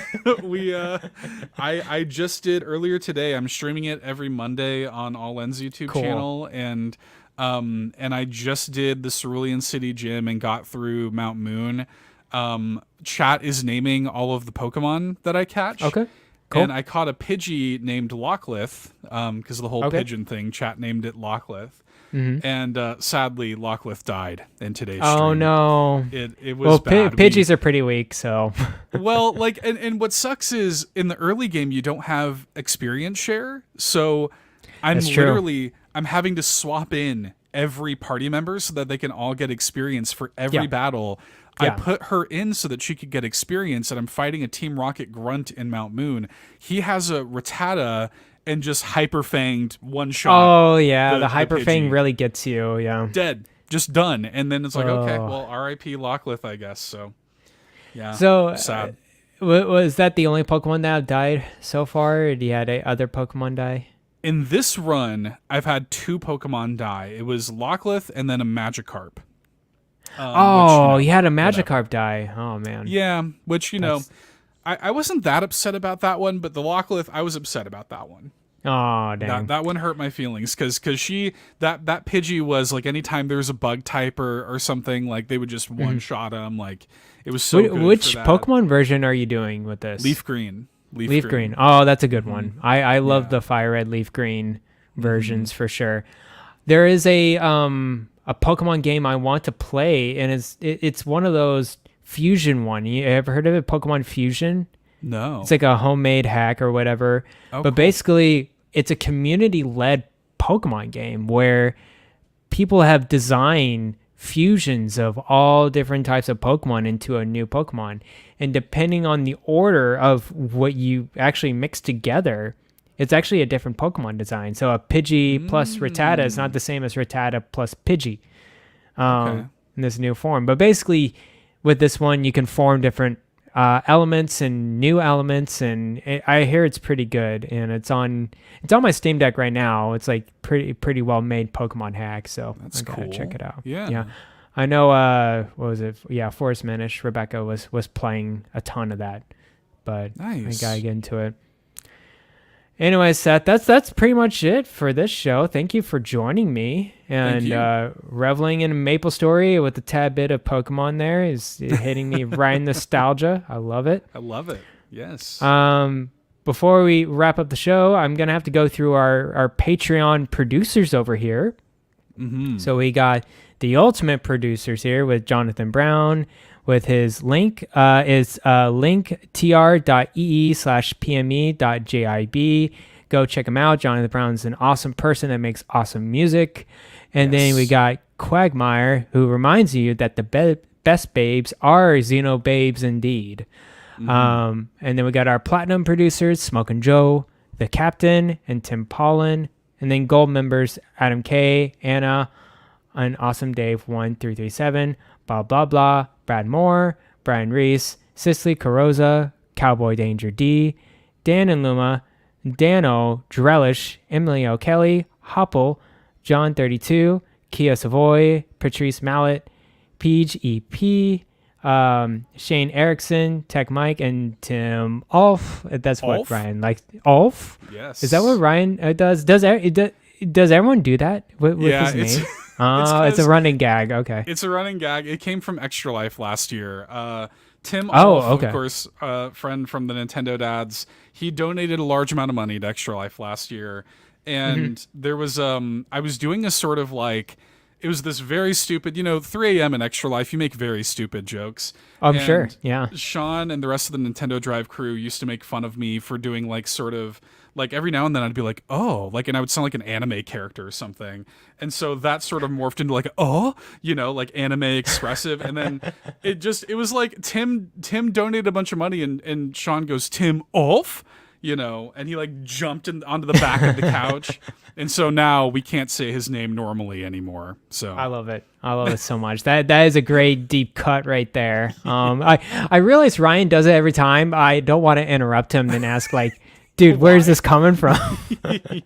just did earlier today. I'm streaming it every Monday on All Ends YouTube channel, and I just did the Cerulean City Gym and got through Mount Moon. Chat is naming all of the Pokemon that I catch. Okay, cool. And I caught a Pidgey named Locklith, because of the whole pigeon thing. Chat named it Locklith. And sadly, Locklith died in today's stream. Oh no! It was bad. Pidgeys are pretty weak, so. Well, like, and what sucks is in the early game you don't have experience share, so I'm having to swap in every party member so that they can all get experience for every battle. I put her in so that she could get experience, and I'm fighting a Team Rocket grunt in Mount Moon. He has a Rattata and just hyper-fanged one shot. Oh, yeah, the hyper-fang really gets you, Dead. Just done. And then it's like, okay, well, R.I.P. Locklith, I guess, so. Yeah, so sad. Was that the only Pokemon that died so far, or do you had other Pokemon die? In this run, I've had 2 Pokemon die. It was Locklith and then a Magikarp. You had a Magikarp die. Oh, man. Yeah, which, I wasn't that upset about that one, but the Locklith, I was upset about that one. Oh, dang. That one hurt my feelings, because that Pidgey was, like, anytime there was a bug type or something, like, they would just one-shot him. Like, it was so good. Which Pokemon version are you doing with this? Leaf Green. Leaf Green. Oh, that's a good one. I love the Fire Red, Leaf Green versions for sure. There is a Pokemon game I want to play, and it's one of those fusion one. You ever heard of it? Pokemon Fusion? No. It's like a homemade hack or whatever. Oh, but cool. basically, it's a community-led Pokemon game where people have designed fusions of all different types of Pokemon into a new Pokemon. And depending on the order of what you actually mix together, it's actually a different Pokemon design. So a Pidgey plus Rattata is not the same as Rattata plus Pidgey in this new form. But basically, with this one, you can form different elements and new elements, and I hear it's pretty good. And it's on my Steam Deck right now. It's like pretty well made Pokemon hack. So that's cool. Check it out. Yeah. I know. What was it? Yeah, Forest Minish. Rebecca was playing a ton of that, but nice. I gotta get into it. Anyway, Seth, that's pretty much it for this show. Thank you for joining me and reveling in MapleStory with a tad bit of Pokemon there is hitting me right in nostalgia. I love it. I love it. Yes. Before we wrap up the show, I'm going to have to go through our Patreon producers over here. Mm-hmm. So we got the ultimate producers here with Jonathan Brown, with his link is linktr.ee/pme.jib. Go check him out. Jonathan Brown's an awesome person that makes awesome music. And then we got Cwagmire, who reminds you that the best babes are Xenobabes indeed. Mm-hmm. And then we got our platinum producers, Smokin Joe, the Captain, and Tim Paullin. And then gold members, Adam K, Anna, and Awesome Dave 1337, BobLoblaw, Brad Moore, Brian Reese, Cecily Carrozza, CowboyDangerD, Dan and Luma, Dannohh, Drellesh, Emily O'Kelly, Hoppel, John 32, Kia Savoy, Patrice Mallette, Peje EP, Shane Erickson, Tech Mike, and Tim Aulph. That's what Ryan likes. Aulph? Yes. Is that what Ryan does? Does everyone do that with his name? It's a running gag. Okay. It's a running gag. It came from Extra Life last year. Tim Aulph, of course, friend from the Nintendo Dads, he donated a large amount of money to Extra Life last year. And there was, I was doing a sort of like, it was this very stupid, 3 a.m. in Extra Life, you make very stupid jokes. I'm sure, yeah. Sean and the rest of the Nintendo Drive crew used to make fun of me for doing like sort of, like every now and then I'd be like, oh, like, and I would sound like an anime character or something. And so that sort of morphed into like, like anime expressive. And then it was like Tim donated a bunch of money and Sean goes, Tim Aulph? And he like jumped onto the back of the couch. And so now we can't say his name normally anymore. So I love it. I love it so much. That is a great deep cut right there. I realize Ryan does it every time. I don't want to interrupt him and ask like, dude, where's this coming from?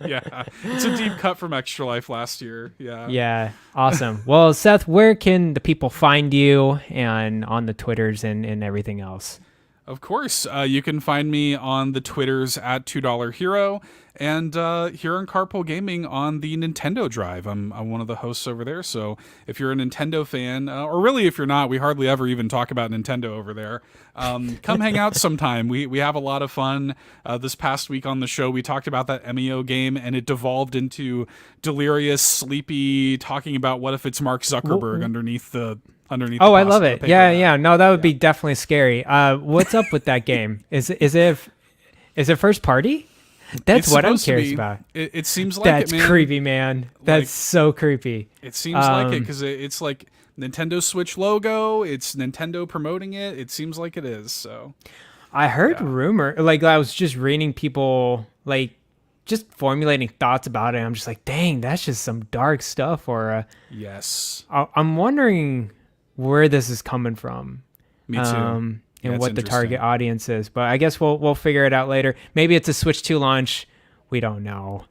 Yeah. It's a deep cut from Extra Life last year. Yeah. Yeah. Awesome. Well, Seth, where can the people find you and on the Twitters and everything else? Of course, you can find me on the Twitters at $2 Hero and here on Carpool Gaming on the Nintendo Drive. I'm one of the hosts over there, so if you're a Nintendo fan, or really if you're not, we hardly ever even talk about Nintendo over there. Come hang out sometime. We have a lot of fun. This past week on the show, we talked about that MEO game, and it devolved into delirious, sleepy, talking about what if it's Mark Zuckerberg underneath the I love it. Yeah. No, that would be definitely scary. What's up with that game? Is it first party? That's what I'm curious about. It seems like that's creepy, man. That's so creepy. It seems like it because it's like Nintendo Switch logo. It's Nintendo promoting it. It seems like it is. So I heard rumor. Like I was just reading people like just formulating thoughts about it. I'm just like, dang, that's just some dark stuff. Or yes, I'm wondering where this is coming from. Me too. And what the target audience is. But I guess we'll figure it out later. Maybe it's a Switch 2 launch. We don't know.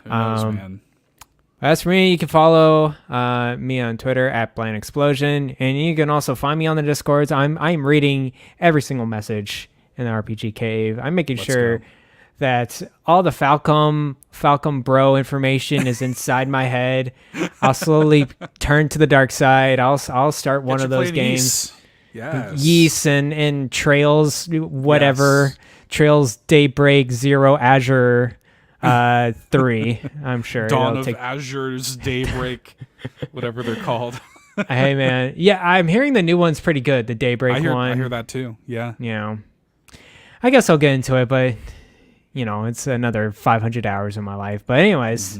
Who knows, man? As for me, you can follow me on Twitter at Blind Explosion. And you can also find me on the Discords. I'm reading every single message in the RPG Cave. I'm making sure that all the Falcom bro information is inside my head. I'll slowly turn to the dark side. I'll start one of those games. Yes. Yeast and Trails, whatever. Yes. Trails Daybreak 0 Azure 3. I'm sure. Dawn of Azure's Daybreak, whatever they're called. Hey man, yeah, I'm hearing the new one's pretty good. The Daybreak one. I hear that too. Yeah. Yeah. I guess I'll get into it, but it's another 500 hours of my life. But anyways,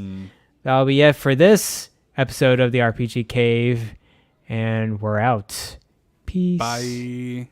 that'll be it for this episode of the RPG Cave, and we're out. Peace. Bye.